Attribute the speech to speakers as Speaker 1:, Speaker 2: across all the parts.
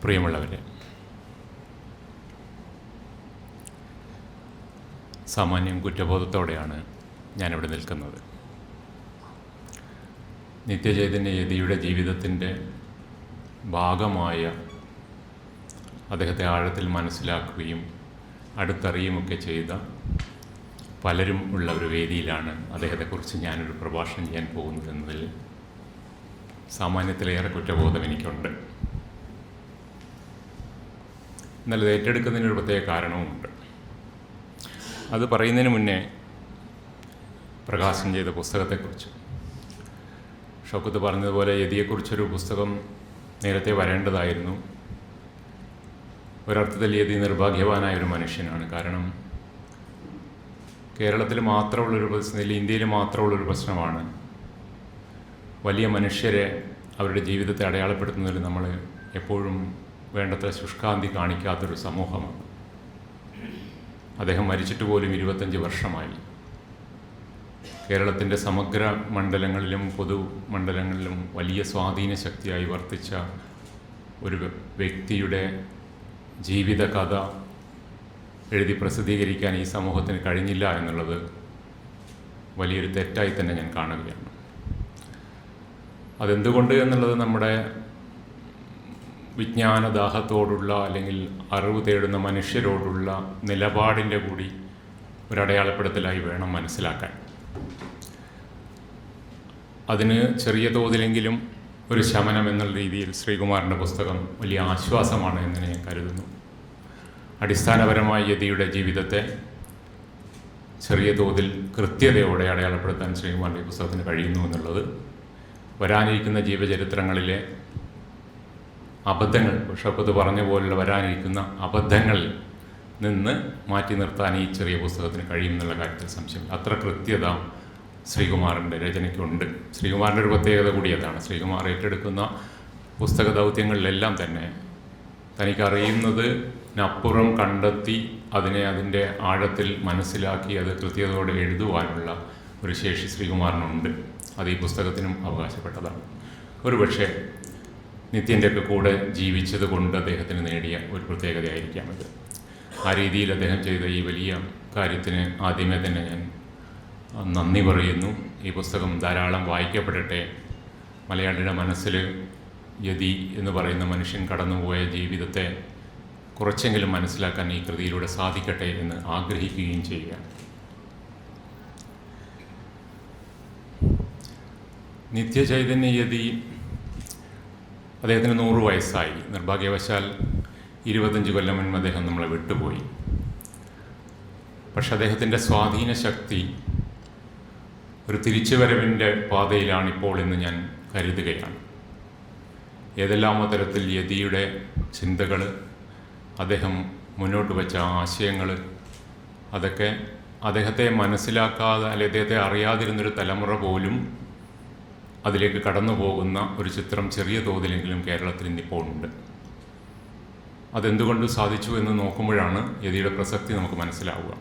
Speaker 1: പ്രിയമുള്ളവരെ, സാമാന്യം കുറ്റബോധത്തോടെയാണ് ഞാനിവിടെ നിൽക്കുന്നത്. നിത്യചൈതന്യ യതിയുടെ ജീവിതത്തിൻ്റെ ഭാഗമായ അദ്ദേഹത്തെ ആഴത്തിൽ മനസ്സിലാക്കുകയും അടുത്തറിയുമൊക്കെ ചെയ്ത പലരും ഉള്ള ഒരു വേദിയിലാണ് അദ്ദേഹത്തെക്കുറിച്ച് ഞാനൊരു പ്രഭാഷണം ചെയ്യാൻ പോകുന്നതെന്നതിൽ സാമാന്യത്തിലേറെ കുറ്റബോധം എനിക്കുണ്ട്. എന്നാൽ ഇത് ഏറ്റെടുക്കുന്നതിനൊരു പ്രത്യേക കാരണവുമുണ്ട്. അത് പറയുന്നതിന് മുന്നേ പ്രകാശനം ചെയ്ത പുസ്തകത്തെക്കുറിച്ച് ഷൗക്കത്ത് പറഞ്ഞതുപോലെ യതിയെക്കുറിച്ചൊരു പുസ്തകം നേരത്തെ വരേണ്ടതായിരുന്നു. ഒരർത്ഥത്തിൽ യതി നിർഭാഗ്യവാനായ ഒരു മനുഷ്യനാണ്. കാരണം കേരളത്തിൽ മാത്രമുള്ളൊരു പ്രശ്നത്തിൽ, ഇന്ത്യയിൽ മാത്രമുള്ളൊരു പ്രശ്നമാണ് വലിയ മനുഷ്യരെ അവരുടെ ജീവിതത്തെ അടയാളപ്പെടുത്തുന്നതിൽ നമ്മൾ എപ്പോഴും വേണ്ടത്ര ശുഷ്കാന്തി കാണിക്കാത്തൊരു സമൂഹമാണ്. അദ്ദേഹം മരിച്ചിട്ട് പോലും 25 വർഷമായി. കേരളത്തിൻ്റെ സമഗ്ര മണ്ഡലങ്ങളിലും പൊതുമണ്ഡലങ്ങളിലും വലിയ സ്വാധീന ശക്തിയായി വർത്തിച്ച ഒരു വ്യക്തിയുടെ ജീവിതകഥ എഴുതി പ്രസിദ്ധീകരിക്കാൻ ഈ സമൂഹത്തിന് കഴിഞ്ഞില്ല എന്നുള്ളത് വലിയൊരു തെറ്റായി തന്നെ ഞാൻ കാണുകയാണ്. അതെന്തുകൊണ്ട് എന്നുള്ളത് നമ്മുടെ വിജ്ഞാനദാഹത്തോടുള്ള അല്ലെങ്കിൽ അറിവ് തേടുന്ന മനുഷ്യരോടുള്ള നിലപാടിൻ്റെ കൂടി ഒരടയാളപ്പെടുത്തലായി വേണം മനസ്സിലാക്കാൻ. അതിന് ചെറിയ തോതിലെങ്കിലും ഒരു ശമനം എന്നുള്ള രീതിയിൽ ശ്രീകുമാറിൻ്റെ പുസ്തകം വലിയ ആശ്വാസമാണ് എന്ന് ഞാൻ കരുതുന്നു. അടിസ്ഥാനപരമായി യതിയുടെ ജീവിതത്തെ ചെറിയ തോതിൽ കൃത്യതയോടെ അടയാളപ്പെടുത്താൻ ശ്രീകുമാറിൻ്റെ പുസ്തകത്തിന് കഴിയുന്നു എന്നുള്ളത് വരാനിരിക്കുന്ന ജീവചരിത്രങ്ങളിലെ അബദ്ധങ്ങൾ, ഷൗക്കത്ത് പറഞ്ഞ പോലുള്ള വരാനിരിക്കുന്ന അബദ്ധങ്ങളിൽ നിന്ന് മാറ്റി നിർത്താൻ ഈ ചെറിയ പുസ്തകത്തിന് കഴിയുമെന്നുള്ള കാര്യത്തിൽ സംശയമില്ല. അത്ര കൃത്യത ശ്രീകുമാറിൻ്റെ രചനയ്ക്കുണ്ട്. ശ്രീകുമാറിൻ്റെ ഒരു പ്രത്യേകത കൂടി അതാണ്. ശ്രീകുമാർ ഏറ്റെടുക്കുന്ന പുസ്തക ദൗത്യങ്ങളിലെല്ലാം തന്നെ തനിക്കറിയുന്നതിനപ്പുറം കണ്ടെത്തി അതിൻ്റെ ആഴത്തിൽ മനസ്സിലാക്കി അത് കൃത്യതയോടെ എഴുതുവാനുള്ള ഒരു ശേഷി ശ്രീകുമാറിനുണ്ട്. അത് ഈ പുസ്തകത്തിനും അവകാശപ്പെട്ടതാണ്. ഒരുപക്ഷെ നിത്യൻ്റെയൊക്കെ കൂടെ ജീവിച്ചത് കൊണ്ട് അദ്ദേഹത്തിന് നേടിയ ഒരു പ്രത്യേകതയായിരിക്കാം ഇത്. ആ രീതിയിൽ അദ്ദേഹം ചെയ്ത ഈ വലിയ കാര്യത്തിന് ആദ്യമേ തന്നെ ഞാൻ നന്ദി പറയുന്നു. ഈ പുസ്തകം ധാരാളം വായിക്കപ്പെടട്ടെ. മലയാളിയുടെ മനസ്സിൽ യതി എന്ന് പറയുന്ന മനുഷ്യൻ കടന്നുപോയ ജീവിതത്തെ കുറച്ചെങ്കിലും മനസ്സിലാക്കാൻ ഈ കൃതിയിലൂടെ സാധിക്കട്ടെ എന്ന് ആഗ്രഹിക്കുകയും ചെയ്യുക. നിത്യചൈതന്യ യതി അദ്ദേഹത്തിന് 100 വയസ്സായി. നിർഭാഗ്യവശാൽ 25 കൊല്ലം മുൻപ് അദ്ദേഹം നമ്മളെ വിട്ടുപോയി. പക്ഷെ അദ്ദേഹത്തിൻ്റെ സ്വാധീന ശക്തി ഒരു തിരിച്ചുവരവിൻ്റെ പാതയിലാണിപ്പോൾ എന്ന് ഞാൻ കരുതുകയാണ്. ഏതെല്ലാമോ തരത്തിൽ യതിയുടെ ചിന്തകൾ, അദ്ദേഹം മുന്നോട്ട് വെച്ച ആശയങ്ങൾ, അതൊക്കെ അദ്ദേഹത്തെ മനസ്സിലാക്കാതെ അല്ലെങ്കിൽ അദ്ദേഹത്തെ അറിയാതിരുന്നൊരു തലമുറ പോലും അതിലേക്ക് കടന്നു പോകുന്ന ഒരു ചിത്രം ചെറിയ തോതിലെങ്കിലും കേരളത്തിൽ ഇന്നിപ്പോൾ ഉണ്ട്. അതെന്തുകൊണ്ട് സാധിച്ചു എന്ന് നോക്കുമ്പോഴാണ് യതിയുടെ പ്രസക്തി നമുക്ക് മനസ്സിലാവുക.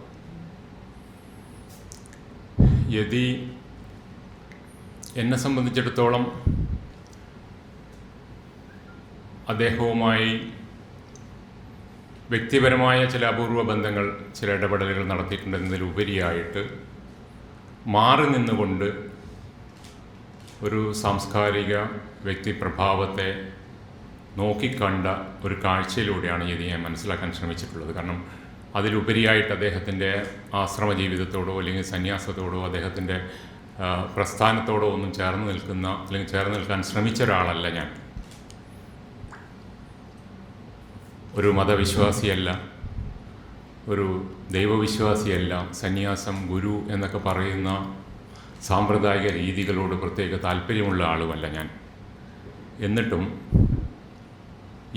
Speaker 1: യതി എന്നെ സംബന്ധിച്ചിടത്തോളം അദ്ദേഹവുമായി വ്യക്തിപരമായ ചില അപൂർവ ബന്ധങ്ങൾ, ചില ഇടപെടലുകൾ നടത്തിയിട്ടുണ്ടെന്നതിലുപരിയായിട്ട് മാറി നിന്നുകൊണ്ട് ഒരു സാംസ്കാരിക വ്യക്തിപ്രഭാവത്തെ നോക്കിക്കണ്ട ഒരു കാഴ്ചയിലൂടെയാണ് യതിയെ മനസ്സിലാക്കാൻ ശ്രമിച്ചിട്ടുള്ളത്. കാരണം അതിലുപരിയായിട്ട് അദ്ദേഹത്തിൻ്റെ ആശ്രമ ജീവിതത്തോടോ അല്ലെങ്കിൽ സന്യാസത്തോടോ അദ്ദേഹത്തിൻ്റെ പ്രസ്ഥാനത്തോടോ ഒന്നും ചേർന്ന് നിൽക്കാൻ ശ്രമിച്ച ഒരാളല്ല ഞാൻ. ഒരു മതവിശ്വാസിയല്ല, ഒരു ദൈവവിശ്വാസിയല്ല. സന്യാസം, ഗുരു എന്നൊക്കെ പറയുന്ന സാമ്പ്രദായിക രീതികളോട് പ്രത്യേക താല്പര്യമുള്ള ആളുമല്ല ഞാൻ. എന്നിട്ടും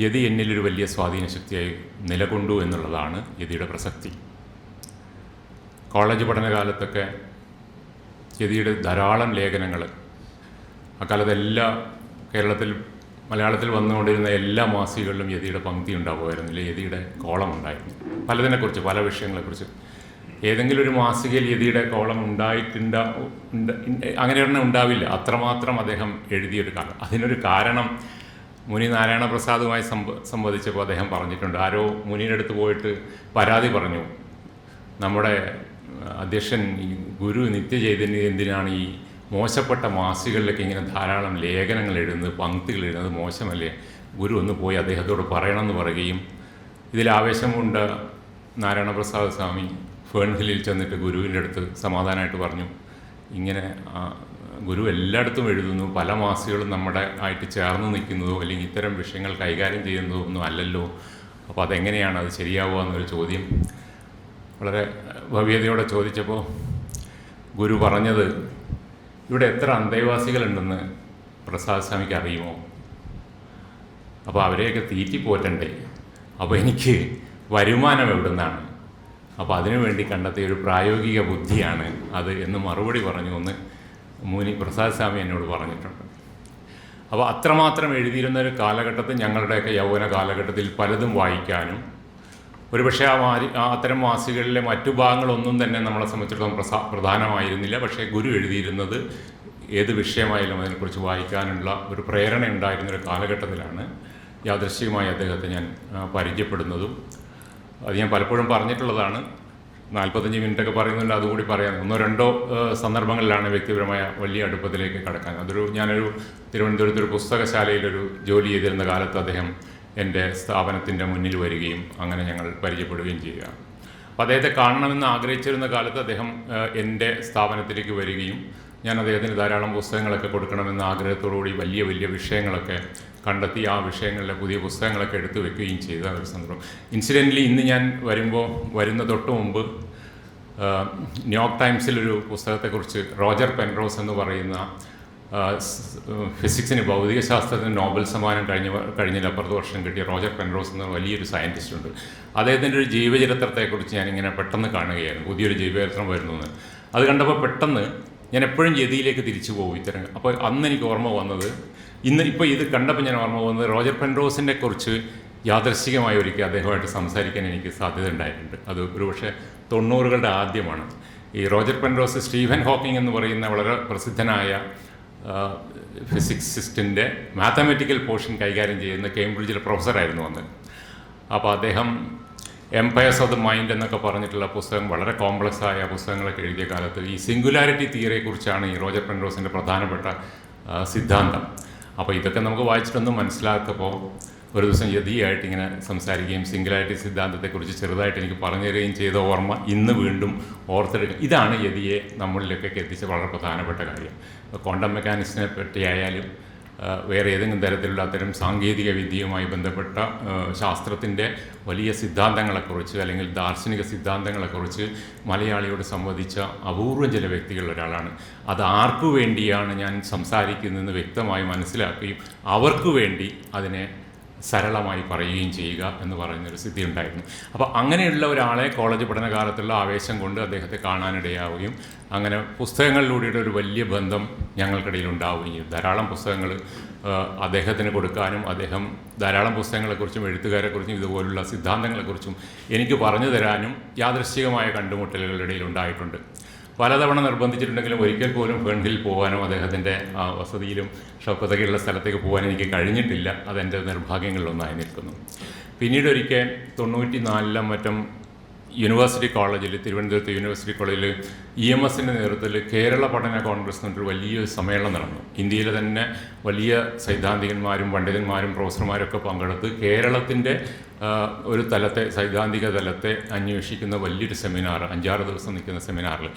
Speaker 1: യതി എന്നിലൊരു വലിയ സ്വാധീന ശക്തിയായി നിലകൊണ്ടു എന്നുള്ളതാണ് യതിയുടെ പ്രസക്തി. കോളേജ് പഠനകാലത്തൊക്കെ യതിയുടെ ധാരാളം ലേഖനങ്ങൾ, അക്കാലത്ത് മലയാളത്തിൽ വന്നുകൊണ്ടിരുന്ന എല്ലാ മാസികകളിലും യതിയുടെ പങ്ക്തി ഉണ്ടാവുമായിരുന്നില്ല, യതിയുടെ കോളം ഉണ്ടായിരുന്നു. പലതിനെക്കുറിച്ച്, പല വിഷയങ്ങളെക്കുറിച്ച്. ഏതെങ്കിലും ഒരു മാസികയിൽ യതിയുടെ കോളം അങ്ങനെയൊന്നും ഉണ്ടാവില്ല. അത്രമാത്രം അദ്ദേഹം എഴുതിയൊരു കാലം. അതിനൊരു കാരണം മുനി നാരായണ പ്രസാദുമായി സംവദിച്ചപ്പോൾ അദ്ദേഹം പറഞ്ഞിട്ടുണ്ട്, ആരോ മുനിയുടെ അടുത്ത് പോയിട്ട് പരാതി പറഞ്ഞു, നമ്മുടെ അധ്യക്ഷൻ ഗുരു നിത്യചൈതന്യ എന്തിനാണ് ഈ മോശപ്പെട്ട മാസികളിലൊക്കെ ഇങ്ങനെ ധാരാളം ലേഖനങ്ങൾ എഴുതുന്നത്, പങ്ക്തികൾ എഴുതുന്നത് മോശമല്ലേ, ഗുരു ഒന്ന് പോയി അദ്ദേഹത്തോട് പറയണമെന്ന് പറയുകയും ഇതിൽ ആവേശം കൊണ്ട് നാരായണപ്രസാദ് സ്വാമി ഫേൺഹില്ലിൽ ചെന്നിട്ട് ഗുരുവിൻ്റെ അടുത്ത് സമാധാനമായിട്ട് പറഞ്ഞു, ഇങ്ങനെ ഗുരു എല്ലായിടത്തും എഴുതുന്നു, പല മാസികളും നമ്മുടെ ആയിട്ട് ചേർന്ന് നിൽക്കുന്നതോ അല്ലെങ്കിൽ ഇത്തരം വിഷയങ്ങൾ കൈകാര്യം ചെയ്യുന്നതോ ഒന്നും അല്ലല്ലോ, അപ്പോൾ അതെങ്ങനെയാണ് അത് ശരിയാവുക എന്നൊരു ചോദ്യം വളരെ ഭവ്യതയോടെ ചോദിച്ചപ്പോൾ ഗുരു പറഞ്ഞത്, ഇവിടെ എത്ര അന്തേവാസികളുണ്ടെന്ന് പ്രസാദ് സ്വാമിക്ക് അറിയുമോ? അപ്പോൾ അവരെയൊക്കെ തീറ്റിപ്പോറ്റണ്ടേ, അപ്പോൾ എനിക്ക് വരുമാനം എവിടുന്നാണ്, അപ്പോൾ അതിനുവേണ്ടി കണ്ടെത്തിയ ഒരു പ്രായോഗിക ബുദ്ധിയാണ് അത് എന്ന് മറുപടി പറഞ്ഞു ഒന്ന് മുനി പ്രസാദ് സ്വാമി എന്നോട് പറഞ്ഞിട്ടുണ്ട്. അപ്പോൾ അത്രമാത്രം എഴുതിയിരുന്ന ഒരു കാലഘട്ടത്തിൽ, ഞങ്ങളുടെയൊക്കെ യൗവന കാലഘട്ടത്തിൽ പലതും വായിക്കാനും ഒരുപക്ഷെ അത്തരം മാസികളിലെ മറ്റു ഭാഗങ്ങളൊന്നും തന്നെ നമ്മളെ സംബന്ധിച്ചിടത്തോളം പ്രധാനമായിരുന്നില്ല. പക്ഷേ ഗുരു എഴുതിയിരുന്നത് ഏത് വിഷയമായാലും അതിനെക്കുറിച്ച് വായിക്കാനുള്ള ഒരു പ്രേരണ ഉണ്ടായിരുന്നൊരു കാലഘട്ടത്തിലാണ് യാദൃശ്ചികമായി അദ്ദേഹത്തെ ഞാൻ പരിചയപ്പെടുന്നതും. അത് ഞാൻ പലപ്പോഴും പറഞ്ഞിട്ടുള്ളതാണ്. 45 മിനിറ്റൊക്കെ പറയുന്നുണ്ട്, അതുകൂടി പറയാം. ഒന്നോ രണ്ടോ സന്ദർഭങ്ങളിലാണ് വ്യക്തിപരമായ വലിയ അടുപ്പത്തിലേക്ക് കടക്കാൻ. ഞാനൊരു തിരുവനന്തപുരത്തൊരു പുസ്തകശാലയിലൊരു ജോലി ചെയ്തിരുന്ന കാലത്ത് അദ്ദേഹം എൻ്റെ സ്ഥാപനത്തിൻ്റെ മുന്നിൽ വരികയും അങ്ങനെ ഞങ്ങൾ പരിചയപ്പെടുകയും ചെയ്യുക. അപ്പോൾ അദ്ദേഹത്തെ കാണണമെന്ന് ആഗ്രഹിച്ചിരുന്ന കാലത്ത് അദ്ദേഹം എൻ്റെ സ്ഥാപനത്തിലേക്ക് വരികയും ഞാൻ അദ്ദേഹത്തിന് ധാരാളം പുസ്തകങ്ങളൊക്കെ കൊടുക്കണമെന്ന ആഗ്രഹത്തോടുകൂടി വലിയ വലിയ വിഷയങ്ങളൊക്കെ കണ്ടെത്തി ആ വിഷയങ്ങളിലെ പുതിയ പുസ്തകങ്ങളൊക്കെ എടുത്തു വെക്കുകയും ചെയ്ത ഒരു സന്ദർഭം. ഇൻസിഡൻ്റലി ഇന്ന് ഞാൻ വരുന്ന തൊട്ട് മുമ്പ് ന്യൂയോർക്ക് ടൈംസിലൊരു പുസ്തകത്തെക്കുറിച്ച് റോജർ പെൻറോസ് എന്ന് പറയുന്ന ഫിസിക്സിന് ഭൗതികശാസ്ത്രത്തിന് നോബൽ സമ്മാനം കഴിഞ്ഞതിലപ്പുറത്ത് വർഷം കിട്ടിയ റോജർ പെൻറോസ് എന്ന വലിയൊരു സയൻറ്റിസ്റ്റ് ഉണ്ട്. അദ്ദേഹത്തിൻ്റെ ഒരു ജീവചരിത്രത്തെക്കുറിച്ച് ഞാനിങ്ങനെ പെട്ടെന്ന് കാണുകയായിരുന്നു. പുതിയൊരു ജീവചരിത്രം വരുന്നത് അത് കണ്ടപ്പോൾ പെട്ടെന്ന് ഞാൻ എപ്പോഴും യതിയിലേക്ക് തിരിച്ചു പോകും ഇത്തരം. അപ്പോൾ അന്ന് എനിക്ക് ഓർമ്മ വന്നത്, ഇപ്പോൾ ഇത് കണ്ടപ്പോൾ ഞാൻ ഓർമ്മ വന്നത് റോജർ പെൻറോസിനെ കുറിച്ച് യാദൃശ്ചികമായി ഒരിക്കൽ അദ്ദേഹമായിട്ട് സംസാരിക്കാൻ എനിക്ക് സാധ്യത ഉണ്ടായിട്ടുണ്ട്. അത് ഒരുപക്ഷെ 90കളുടെ ആദ്യമാണ്. ഈ റോജർ പെൻറോസ് സ്റ്റീഫൻ ഹോക്കിംഗ് എന്ന് പറയുന്ന വളരെ പ്രസിദ്ധനായ ഫിസിക്സിസ്റ്റിൻ്റെ മാത്തമാറ്റിക്കൽ പോർഷൻ കൈകാര്യം ചെയ്യുന്ന കേംബ്രിഡ്ജിലെ പ്രൊഫസറായിരുന്നു അന്ന്. അപ്പോൾ അദ്ദേഹം എംപയേഴ്സ് ഓഫ് ദ മൈൻഡ് എന്നൊക്കെ പറഞ്ഞിട്ടുള്ള പുസ്തകം, വളരെ കോംപ്ലക്സ് ആയ പുസ്തകങ്ങളൊക്കെ എഴുതിയ കാലത്ത് ഈ സിംഗുലാരിറ്റി തിയറിയെക്കുറിച്ചാണ് ഈ റോജർ പെൻറോസിൻ്റെ പ്രധാനപ്പെട്ട സിദ്ധാന്തം. അപ്പോൾ ഇതൊക്കെ നമുക്ക് വായിച്ചിട്ടൊന്നും മനസ്സിലാക്കപ്പോൾ ഒരു ദിവസം യതിയായിട്ട് ഇങ്ങനെ സംസാരിക്കുകയും സിംഗുലാരിറ്റി സിദ്ധാന്തത്തെക്കുറിച്ച് ചെറുതായിട്ട് എനിക്ക് പറഞ്ഞു തരികയും ചെയ്ത ഓർമ്മ ഇന്ന് വീണ്ടും ഓർത്തെടുക്കുക. ഇതാണ് യതിയെ നമ്മളിലേക്കൊക്കെ എത്തിച്ച വളരെ പ്രധാനപ്പെട്ട കാര്യം. ക്വാണ്ടം മെക്കാനിക്സിനെ പറ്റിയായാലും വേറെ ഏതെങ്കിലും തരത്തിലുള്ള അത്തരം സാങ്കേതിക വിദ്യയുമായി ബന്ധപ്പെട്ട ശാസ്ത്രത്തിൻ്റെ വലിയ സിദ്ധാന്തങ്ങളെക്കുറിച്ച് അല്ലെങ്കിൽ ദാർശനിക സിദ്ധാന്തങ്ങളെക്കുറിച്ച് മലയാളിയോട് സംവദിച്ച അപൂർവം ചില വ്യക്തികളിൽ ഒരാളാണ്. അത് ആർക്കു വേണ്ടിയാണ് ഞാൻ സംസാരിക്കുന്നതെന്ന് വ്യക്തമായി മനസ്സിലാക്കുകയും അവർക്ക് വേണ്ടി അതിനെ സരളമായി പറയുകയും ചെയ്യുക എന്ന് പറയുന്നൊരു സ്ഥിതി ഉണ്ടായിരുന്നു. അപ്പോൾ അങ്ങനെയുള്ള ഒരാളെ കോളേജ് പഠനകാലത്തുള്ള ആവേശം കൊണ്ട് അദ്ദേഹത്തെ കാണാനിടയാവുകയും അങ്ങനെ പുസ്തകങ്ങളിലൂടെയുടെ ഒരു വലിയ ബന്ധം ഞങ്ങൾക്കിടയിൽ ഉണ്ടാവുകയും ചെയ്തു. ധാരാളം പുസ്തകങ്ങൾ അദ്ദേഹത്തിന് കൊടുക്കാനും അദ്ദേഹം ധാരാളം പുസ്തകങ്ങളെക്കുറിച്ചും എഴുത്തുകാരെക്കുറിച്ചും ഇതുപോലുള്ള സിദ്ധാന്തങ്ങളെക്കുറിച്ചും എനിക്ക് പറഞ്ഞു തരാനും യാദൃശ്ചികമായ കണ്ടുമുട്ടലുകളുടെ ഇടയിൽ ഉണ്ടായിട്ടുണ്ട്. പലതവണ നിർബന്ധിച്ചിട്ടുണ്ടെങ്കിലും ഒരിക്കൽ പോലും ഫേൺഹിൽ പോകാനോ അദ്ദേഹത്തിൻ്റെ വസതിയിലും ഷൗക്കത്തൊക്കെയുള്ള സ്ഥലത്തേക്ക് പോകാൻ എനിക്ക് കഴിഞ്ഞിട്ടില്ല. അതെൻ്റെ നിർഭാഗ്യങ്ങളിലൊന്നായി നിൽക്കുന്നു. പിന്നീട് ഒരിക്കൽ 94 മറ്റും യൂണിവേഴ്സിറ്റി കോളേജിൽ, തിരുവനന്തപുരത്ത് യൂണിവേഴ്സിറ്റി കോളേജിൽ EMSൻ്റെ നേതൃത്വത്തിൽ കേരള പഠന കോൺഗ്രസ് എന്നൊരു വലിയൊരു സമ്മേളനം നടന്നു. ഇന്ത്യയിലെ തന്നെ വലിയ സൈദ്ധാന്തികന്മാരും പണ്ഡിതന്മാരും പ്രൊഫസർമാരും ഒക്കെ പങ്കെടുത്ത് കേരളത്തിൻ്റെ ഒരു തലത്തെ, സൈദ്ധാന്തിക തലത്തെ അന്വേഷിക്കുന്ന വലിയൊരു സെമിനാർ, 5-6 ദിവസം നിൽക്കുന്ന സെമിനാറിൽ,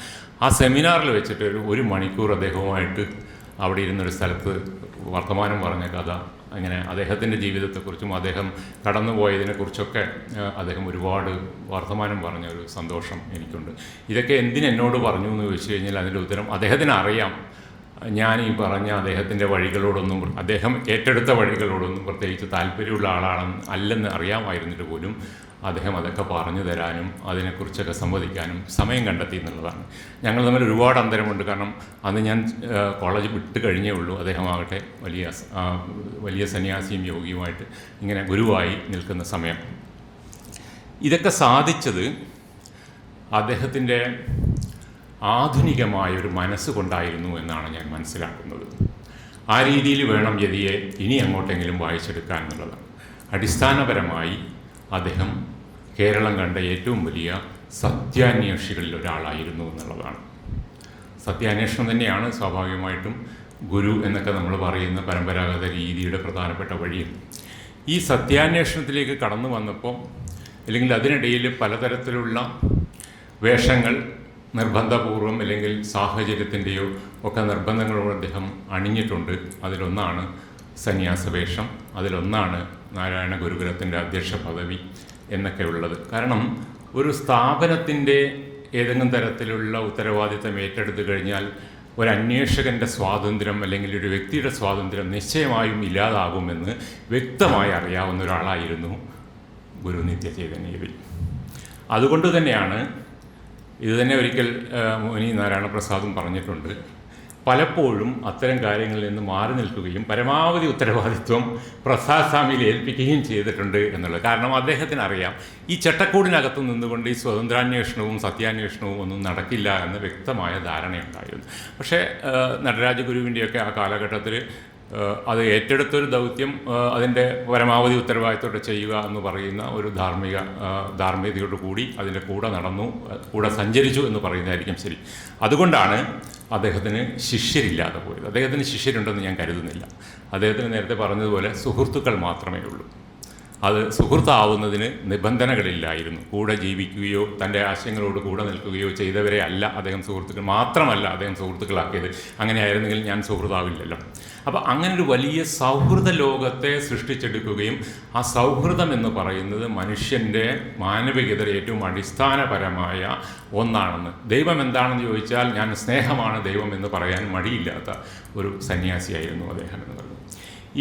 Speaker 1: ആ സെമിനാറിൽ വെച്ചിട്ട് ഒരു മണിക്കൂർ അദ്ദേഹവുമായിട്ട് അവിടെ ഇരുന്നൊരു സ്ഥലത്ത് വർത്തമാനം പറഞ്ഞ കഥ, അങ്ങനെ അദ്ദേഹത്തിൻ്റെ ജീവിതത്തെക്കുറിച്ചും അദ്ദേഹം കടന്നുപോയതിനെക്കുറിച്ചൊക്കെ അദ്ദേഹം ഒരുപാട് വർത്തമാനം പറഞ്ഞ ഒരു സന്തോഷം എനിക്കുണ്ട്. ഇതൊക്കെ എന്തിനെന്നോട് പറഞ്ഞു എന്ന് ചോദിച്ചു കഴിഞ്ഞാൽ അതിൻ്റെ ഉത്തരം അദ്ദേഹത്തിന് അറിയാം. ഞാൻ ഈ പറഞ്ഞ അദ്ദേഹത്തിൻ്റെ വഴികളോടൊന്നും, അദ്ദേഹം ഏറ്റെടുത്ത വഴികളോടൊന്നും പ്രത്യേകിച്ച് താല്പര്യമുള്ള അല്ലെന്ന് അറിയാമായിരുന്നിട്ട് പോലും അദ്ദേഹം അതൊക്കെ പറഞ്ഞു തരാനും അതിനെക്കുറിച്ചൊക്കെ സംവദിക്കാനും സമയം കണ്ടെത്തി എന്നുള്ളതാണ്. ഞങ്ങൾ തമ്മിൽ ഒരുപാട് അന്തരമുണ്ട്. കാരണം അന്ന് ഞാൻ കോളേജ് വിട്ട് കഴിഞ്ഞേ ഉള്ളൂ. അദ്ദേഹമാകട്ടെ വലിയ സന്യാസിയും യോഗിയുമായിട്ട് ഇങ്ങനെ ഗുരുവായി നിൽക്കുന്ന സമയം. ഇതൊക്കെ സാധിച്ചത് അദ്ദേഹത്തിൻ്റെ ആധുനികമായൊരു മനസ്സുകൊണ്ടായിരുന്നു എന്നാണ് ഞാൻ മനസ്സിലാക്കുന്നത്. ആ രീതിയിൽ വേണം യതിയെ ഇനി അങ്ങോട്ടെങ്കിലും വായിച്ചെടുക്കാൻ എന്നുള്ളതാണ്. അടിസ്ഥാനപരമായി അദ്ദേഹം കേരളം കണ്ട ഏറ്റവും വലിയ സത്യാന്വേഷികളിൽ ഒരാളായിരുന്നു എന്നുള്ളതാണ്. സത്യാന്വേഷണം തന്നെയാണ് സ്വാഭാവികമായിട്ടും ഗുരു എന്നൊക്കെ നമ്മൾ പറയുന്ന പരമ്പരാഗത രീതിയുടെ പ്രധാനപ്പെട്ട വഴിയും. ഈ സത്യാന്വേഷണത്തിലേക്ക് കടന്നു വന്നപ്പോൾ അല്ലെങ്കിൽ അതിനിടയിൽ പലതരത്തിലുള്ള വേഷങ്ങൾ നിർബന്ധപൂർവം അല്ലെങ്കിൽ സാഹചര്യത്തിൻ്റെയോ ഒക്കെ നിർബന്ധങ്ങളോട് അദ്ദേഹം അണിഞ്ഞിട്ടുണ്ട്. അതിലൊന്നാണ് സന്യാസവേഷം, അതിലൊന്നാണ് നാരായണ ഗുരുകുലത്തിൻ്റെ അധ്യക്ഷ പദവി എന്നൊക്കെ ഉള്ളത്. കാരണം ഒരു സ്ഥാപനത്തിൻ്റെ ഏതെങ്കിലും തരത്തിലുള്ള ഉത്തരവാദിത്തം ഏറ്റെടുത്തു കഴിഞ്ഞാൽ ഒരു അന്വേഷകൻ്റെ സ്വാതന്ത്ര്യം അല്ലെങ്കിൽ ഒരു വ്യക്തിയുടെ സ്വാതന്ത്ര്യം നിശ്ചയമായും ഇല്ലാതാകുമെന്ന് വ്യക്തമായി അറിയാവുന്ന ഒരാളായിരുന്നു ഗുരു നിത്യചൈതന്യഗിരി. അതുകൊണ്ട് തന്നെയാണ് ഇതുതന്നെ ഒരിക്കൽ മുനി നാരായണ പ്രസാദും പറഞ്ഞിട്ടുണ്ട്, പലപ്പോഴും അത്തരം കാര്യങ്ങളിൽ നിന്ന് മാറി നിൽക്കുകയും പരമാവധി ഉത്തരവാദിത്വം പ്രസാദ് സ്വാമിയിൽ ഏൽപ്പിക്കുകയും ചെയ്തിട്ടുണ്ട് എന്നുള്ളത്. കാരണം അദ്ദേഹത്തിന് അറിയാം ഈ ചട്ടക്കൂടിനകത്ത് നിന്നുകൊണ്ട് ഈ സ്വതന്ത്രാന്വേഷണവും സത്യാന്വേഷണവും ഒന്നും നടക്കില്ല എന്ന് വ്യക്തമായ ധാരണയുണ്ടായിരുന്നു. പക്ഷേ നടരാജഗുരുവിൻ്റെയൊക്കെ ആ കാലഘട്ടത്തിൽ അത് ഏറ്റെടുത്തൊരു ദൗത്യം അതിൻ്റെ പരമാവധി ഉത്തരവാദിത്തോടെ ചെയ്യുക എന്ന് പറയുന്ന ഒരു ധാർമ്മികതയോടു കൂടി അതിൻ്റെ കൂടെ നടന്നു, കൂടെ സഞ്ചരിച്ചു എന്ന് പറയുന്നതായിരിക്കും ശരി. അതുകൊണ്ടാണ് അദ്ദേഹത്തിന് ശിഷ്യരില്ലാതെ പോയത്. അദ്ദേഹത്തിന് ശിഷ്യരുണ്ടെന്ന് ഞാൻ കരുതുന്നില്ല. അദ്ദേഹത്തിന് നേരത്തെ പറഞ്ഞതുപോലെ സുഹൃത്തുക്കൾ മാത്രമേ ഉള്ളൂ. അത് സുഹൃത്താവുന്നതിന് നിബന്ധനകളില്ലായിരുന്നു. കൂടെ ജീവിക്കുകയോ തൻ്റെ ആശയങ്ങളോട് കൂടെ നിൽക്കുകയോ ചെയ്തവരെ അല്ല അദ്ദേഹം സുഹൃത്തുക്കൾ, മാത്രമല്ല അദ്ദേഹം സുഹൃത്തുക്കളാക്കിയത്. അങ്ങനെയായിരുന്നെങ്കിൽ ഞാൻ സുഹൃത്താവില്ലല്ലോ. അപ്പോൾ അങ്ങനൊരു വലിയ സൗഹൃദ ലോകത്തെ സൃഷ്ടിച്ചെടുക്കുകയും ആ സൗഹൃദം എന്ന് പറയുന്നത് മനുഷ്യൻ്റെ മാനവികതയുടെ ഏറ്റവും അടിസ്ഥാനപരമായ ഒന്നാണെന്ന്, ദൈവം എന്താണെന്ന് ചോദിച്ചാൽ ഞാൻ സ്നേഹമാണ് ദൈവം എന്ന് പറയാൻ മടിയില്ലാത്ത ഒരു സന്യാസിയായിരുന്നു അദ്ദേഹം എന്ന് പറയുന്നത്.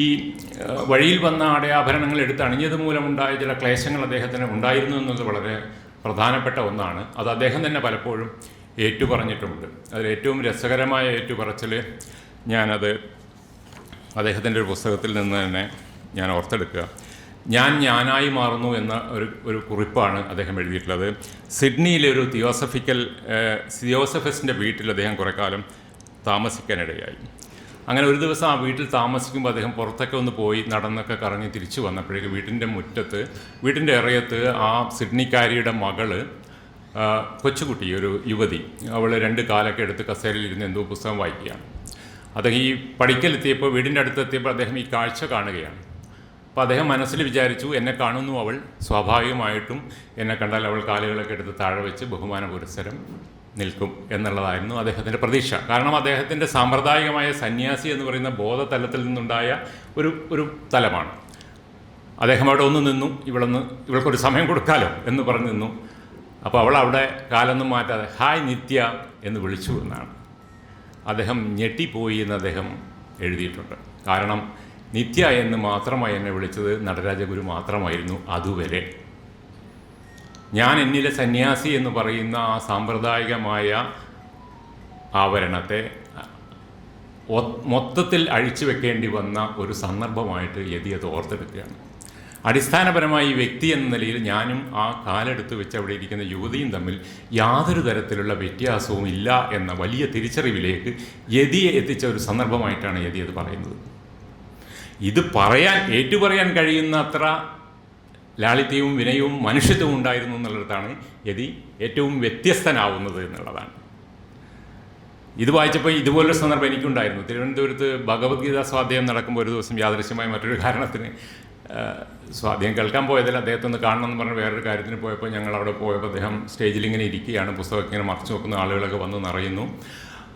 Speaker 1: ഈ വഴിയിൽ വന്ന ആടയാഭരണങ്ങൾ എടുത്ത് അണിഞ്ഞത് മൂലമുണ്ടായ ചില ക്ലേശങ്ങൾ അദ്ദേഹത്തിന് ഉണ്ടായിരുന്നു എന്നത് വളരെ പ്രധാനപ്പെട്ട ഒന്നാണ്. അത് അദ്ദേഹം തന്നെ പലപ്പോഴും ഏറ്റുപറഞ്ഞിട്ടുമുണ്ട്. അതിലേറ്റവും രസകരമായ ഏറ്റുപറച്ചിൽ ഞാനത് അദ്ദേഹത്തിൻ്റെ ഒരു പുസ്തകത്തിൽ നിന്ന് തന്നെ ഞാൻ ഓർത്തെടുക്കുക. ഞാനായി മാറുന്നു എന്ന ഒരു കുറിപ്പാണ് അദ്ദേഹം എഴുതിയിട്ടുള്ളത്. സിഡ്നിയിലെ ഒരു തിയോസഫസിൻ്റെ വീട്ടിൽ അദ്ദേഹം കുറേ കാലം താമസിക്കാനിടയായി. അങ്ങനെ ഒരു ദിവസം ആ വീട്ടിൽ താമസിക്കുമ്പോൾ അദ്ദേഹം പുറത്തൊക്കെ ഒന്ന് പോയി നടന്നൊക്കെ കറങ്ങി തിരിച്ചു വന്നപ്പോഴേക്ക് വീട്ടിൻ്റെ ഇറയത്ത് ആ സിഡ്നിക്കാരിയുടെ മകള്, കൊച്ചുകുട്ടി, ഒരു യുവതി, അവൾ 2 കാലൊക്കെ എടുത്ത് കസേരയിലിരുന്ന് എന്തോ പുസ്തകം വായിക്കുകയാണ്. അദ്ദേഹം ഈ പഠിക്കലെത്തിയപ്പോൾ, വീടിൻ്റെ അടുത്തെത്തിയപ്പോൾ അദ്ദേഹം ഈ കാഴ്ച കാണുകയാണ്. അപ്പോൾ അദ്ദേഹം മനസ്സിൽ വിചാരിച്ചു, എന്നെ കാണുന്നു അവൾ, സ്വാഭാവികമായിട്ടും എന്നെ കണ്ടാൽ അവൾ കാലുകളൊക്കെ എടുത്ത് താഴെ വെച്ച് ബഹുമാന പുരസ്സരം നിൽക്കും എന്നുള്ളതായിരുന്നു അദ്ദേഹത്തിൻ്റെ പ്രതീക്ഷ. കാരണം അദ്ദേഹത്തിൻ്റെ സാമ്പ്രദായികമായ സന്യാസി എന്ന് പറയുന്ന ബോധതലത്തിൽ നിന്നുണ്ടായ ഒരു തലമാണ്. അദ്ദേഹം അവിടെ ഒന്ന് നിന്നു, ഇവൾക്കൊരു സമയം കൊടുക്കാലോ എന്ന് പറഞ്ഞു നിന്നു. അപ്പോൾ അവൾ അവിടെ കാലൊന്നും മാറ്റാതെ ഹായ് നിത്യ എന്ന് വിളിച്ചു എന്നാണ്. അദ്ദേഹം ഞെട്ടിപ്പോയി എന്ന് അദ്ദേഹം എഴുതിയിട്ടുണ്ട്. കാരണം നിത്യ എന്ന് മാത്രമായി എന്നെ വിളിച്ചത് നടരാജഗുരു മാത്രമായിരുന്നു അതുവരെ. ഞാൻ എന്നിലെ സന്യാസി എന്ന് പറയുന്ന ആ സാമ്പ്രദായികമായ ആവരണത്തെ മൊത്തത്തിൽ അഴിച്ചു വെക്കേണ്ടി വന്ന ഒരു സന്ദർഭമായിട്ട് യതി അത് ഓർത്തെടുക്കുകയാണ്. അടിസ്ഥാനപരമായി വ്യക്തി എന്ന നിലയിൽ ഞാനും ആ കാലെടുത്ത് വെച്ച് അവിടെ ഇരിക്കുന്ന യുവതിയും തമ്മിൽ യാതൊരു തരത്തിലുള്ള വ്യത്യാസവും ഇല്ല എന്ന വലിയ തിരിച്ചറിവിലേക്ക് യതിയെ എത്തിച്ച ഒരു സന്ദർഭമായിട്ടാണ് യതി അത് പറയുന്നത്. ഇത് ഏറ്റുപറയാൻ കഴിയുന്ന അത്ര ലാളിത്യവും വിനയവും മനുഷ്യത്വവും ഉണ്ടായിരുന്നു എന്നുള്ളിടത്താണ് യതി ഏറ്റവും വ്യത്യസ്തനാവുന്നത് എന്നുള്ളതാണ്. ഇത് വായിച്ചപ്പോൾ ഇതുപോലൊരു സന്ദർഭം എനിക്കുണ്ടായിരുന്നു. തിരുവനന്തപുരത്ത് ഭഗവത്ഗീത സ്വാധ്യായം നടക്കുമ്പോൾ ഒരു ദിവസം യാദൃശ്യമായ മറ്റൊരു കാരണത്തിന് സ്വാധ്യായം കേൾക്കാൻ പോയതിൽ അദ്ദേഹത്തെ ഒന്ന് കാണണമെന്ന് പറഞ്ഞ് വേറൊരു കാര്യത്തിന് പോയപ്പോൾ ഞങ്ങൾ അവിടെ പോയപ്പോൾ അദ്ദേഹം സ്റ്റേജിൽ ഇങ്ങനെ ഇരിക്കുകയാണ്. പുസ്തകമൊക്കെ ഇങ്ങനെ മറച്ചു നോക്കുന്ന ആളുകളൊക്കെ വന്ന് നിറയുന്നു.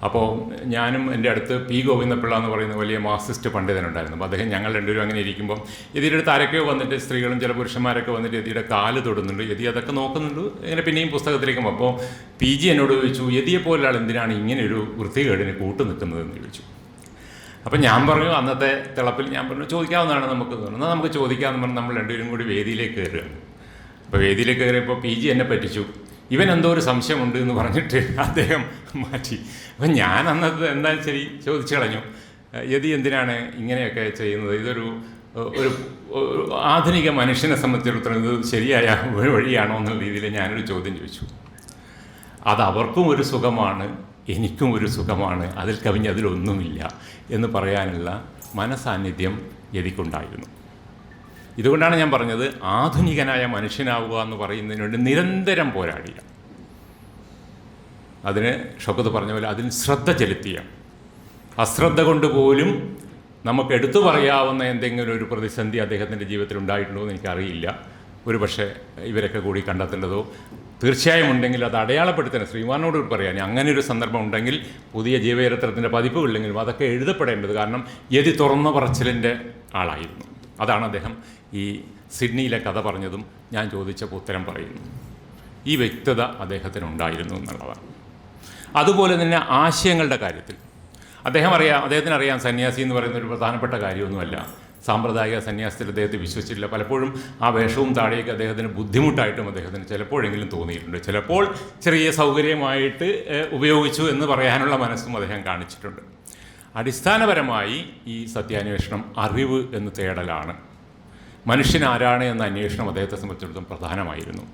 Speaker 1: അപ്പോൾ ഞാനും എൻ്റെ അടുത്ത് പി ഗോവിന്ദപിള്ള എന്ന് പറയുന്ന വലിയ മാർക്സിസ്റ്റ് പണ്ഡിതനുണ്ടായിരുന്നു. അപ്പോൾ അദ്ദേഹം ഞങ്ങൾ രണ്ടുപേരും അങ്ങനെ ഇരിക്കുമ്പോൾ യതിയുടെ അടുത്ത് ആരൊക്കെയോ വന്നിട്ട്, സ്ത്രീകളും ചില പുരുഷന്മാരൊക്കെ വന്നിട്ട് യതിയുടെ കാല് തൊടുന്നുണ്ട്. യതി അതൊക്കെ നോക്കുന്നുണ്ട്. ഇങ്ങനെ പിന്നെയും പുസ്തകത്തിലേക്കും. അപ്പോൾ പി ജി എന്നോട് ചോദിച്ചു, യതിയെ പോലുള്ള ആൾ എന്തിനാണ് ഇങ്ങനെ ഒരു വൃത്തികേടിന് കൂട്ടു നിൽക്കുന്നതെന്ന് ചോദിച്ചു. അപ്പം ഞാൻ പറഞ്ഞു, അന്നത്തെ തിളപ്പിൽ ഞാൻ പറഞ്ഞു ചോദിക്കാവുന്നതാണ് നമുക്ക്. എന്നാൽ നമുക്ക് ചോദിക്കാമെന്ന് പറഞ്ഞ് നമ്മൾ രണ്ടുപേരും കൂടി വേദിയിലേക്ക് കയറുകയാണ്. അപ്പോൾ വേദിയിലേക്ക് കയറിയപ്പോൾ പി ജി എന്നെ പറ്റിച്ചു. ഇവൻ എന്തോ ഒരു സംശയമുണ്ട് എന്ന് പറഞ്ഞിട്ട് അദ്ദേഹം മാറ്റി. അപ്പം ഞാൻ അന്നത്തെ എന്തായാലും ശരി ചോദിച്ചു കളഞ്ഞു, യതി എന്തിനാണ് ഇങ്ങനെയൊക്കെ ചെയ്യുന്നത്? ഇതൊരു ആധുനിക മനുഷ്യനെ സംബന്ധിച്ചിടത്തോളം ഇത് ശരിയായ വഴിയാണോ എന്നുള്ള രീതിയിൽ ഞാനൊരു ചോദ്യം ചോദിച്ചു. അത് അവർക്കും ഒരു സുഖമാണ്, എനിക്കും ഒരു സുഖമാണ്, അതിൽ കവിഞ്ഞ് അതിലൊന്നുമില്ല എന്ന് പറയാനുള്ള മനസാന്നിധ്യം യതിക്കുണ്ടായിരുന്നു. ഇതുകൊണ്ടാണ് ഞാൻ പറഞ്ഞത്, ആധുനികനായ മനുഷ്യനാവുക എന്ന് പറയുന്നതിന് വേണ്ടി നിരന്തരം പോരാടിയ, അതിന് ഷൗക്കത്ത് പറഞ്ഞ പോലെ അതിന് ശ്രദ്ധ ചെലുത്തിയ, അശ്രദ്ധ കൊണ്ട് പോലും നമുക്ക് എടുത്തു പറയാവുന്ന എന്തെങ്കിലും ഒരു പ്രതിസന്ധി അദ്ദേഹത്തിൻ്റെ ജീവിതത്തിൽ ഉണ്ടായിട്ടുണ്ടോ എന്ന് എനിക്കറിയില്ല. ഒരു പക്ഷേ ഇവരൊക്കെ കൂടി കണ്ടെത്തേണ്ടതോ തീർച്ചയായും ഉണ്ടെങ്കിൽ അത് അടയാളപ്പെടുത്തണം. ശ്രീമാനോട് പറയാൻ അങ്ങനെ ഒരു സന്ദർഭം ഉണ്ടെങ്കിൽ പുതിയ ജീവചരിത്രത്തിൻ്റെ പതിപ്പുകളില്ലെങ്കിലും അതൊക്കെ എഴുതപ്പെടേണ്ടത്. കാരണം യതി തുറന്ന പറച്ചിലിൻ്റെ ആളായിരുന്നു. അതാണ് അദ്ദേഹം ഈ സിഡ്നിയിലെ കഥ പറഞ്ഞതും ഞാൻ ചോദിച്ചപ്പോൾ ഉത്തരം പറയുന്നു. ഈ വ്യക്തത അദ്ദേഹത്തിനുണ്ടായിരുന്നു എന്നുള്ളതാണ്. അതുപോലെ തന്നെ ആശയങ്ങളുടെ കാര്യത്തിൽ അദ്ദേഹത്തിനറിയാം സന്യാസി എന്ന് പറയുന്ന ഒരു പ്രധാനപ്പെട്ട കാര്യമൊന്നുമല്ല. സാമ്പ്രദായിക സന്യാസത്തിൽ അദ്ദേഹത്തെ വിശ്വസിച്ചില്ല. പലപ്പോഴും ആ വേഷവും താഴേക്ക് അദ്ദേഹത്തിന് ബുദ്ധിമുട്ടായിട്ടും അദ്ദേഹത്തിന് ചിലപ്പോഴെങ്കിലും തോന്നിയിട്ടുണ്ട്. ചിലപ്പോൾ ചെറിയ സൗകര്യമായിട്ട് ഉപയോഗിച്ചു എന്ന് പറയാനുള്ള മനസ്സും അദ്ദേഹം കാണിച്ചിട്ടുണ്ട്. അടിസ്ഥാനപരമായി ഈ സത്യാന്വേഷണം അറിവ് എന്ന് തേടലാണ്. മനുഷ്യൻ ആരാണ് എന്ന അന്വേഷണം അദ്ദേഹത്തെ സംബന്ധിച്ചിടത്തോളം പ്രധാനമായിരുന്നു.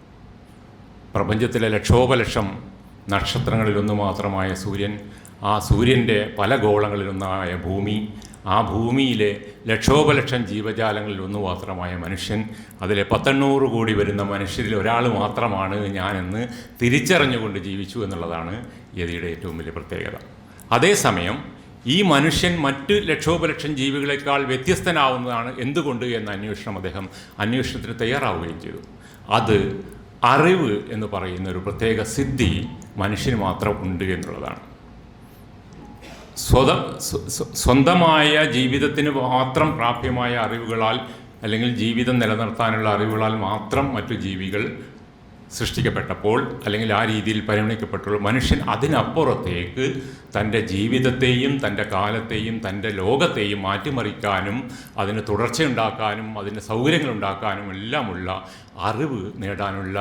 Speaker 1: പ്രപഞ്ചത്തിലെ ലക്ഷോപലക്ഷം നക്ഷത്രങ്ങളിലൊന്നു മാത്രമായ സൂര്യൻ, ആ സൂര്യൻ്റെ പല ഗോളങ്ങളിലൊന്നായ ഭൂമി, ആ ഭൂമിയിലെ ലക്ഷോപലക്ഷം ജീവജാലങ്ങളിൽ ഒന്ന് മാത്രമായ മനുഷ്യൻ, അതിലെ 100 കോടി വരുന്ന മനുഷ്യരിൽ ഒരാൾ മാത്രമാണ് ഞാനെന്ന് തിരിച്ചറിഞ്ഞുകൊണ്ട് ജീവിച്ചു എന്നുള്ളതാണ് യതിയുടെ ഏറ്റവും വലിയ പ്രത്യേകത. അതേസമയം ഈ മനുഷ്യൻ മറ്റ് ലക്ഷോപലക്ഷം ജീവികളെക്കാൾ വ്യത്യസ്തനാവുന്നതാണ് എന്തുകൊണ്ട് എന്ന അന്വേഷണത്തിന് തയ്യാറാവുകയും ചെയ്തു. അത് അറിവ് എന്ന് പറയുന്ന ഒരു പ്രത്യേക സിദ്ധി മനുഷ്യന് മാത്രം ഉണ്ട് എന്നുള്ളതാണ്. സ്വന്തമായ ജീവിതത്തിന് മാത്രം പ്രാപ്യമായ അറിവുകളാൽ അല്ലെങ്കിൽ ജീവിതം നിലനിർത്താനുള്ള അറിവുകളാൽ മാത്രം മറ്റു ജീവികൾ സൃഷ്ടിക്കപ്പെട്ടപ്പോൾ അല്ലെങ്കിൽ ആ രീതിയിൽ പരിഗണിക്കപ്പെട്ടപ്പോൾ മനുഷ്യൻ അതിനപ്പുറത്തേക്ക് തൻ്റെ ജീവിതത്തെയും തൻ്റെ കാലത്തെയും തൻ്റെ ലോകത്തെയും മാറ്റിമറിക്കാനും അതിന് തുടർച്ചയുണ്ടാക്കാനും അതിന് സൗകര്യങ്ങളുണ്ടാക്കാനും എല്ലാമുള്ള അറിവ് നേടാനുള്ള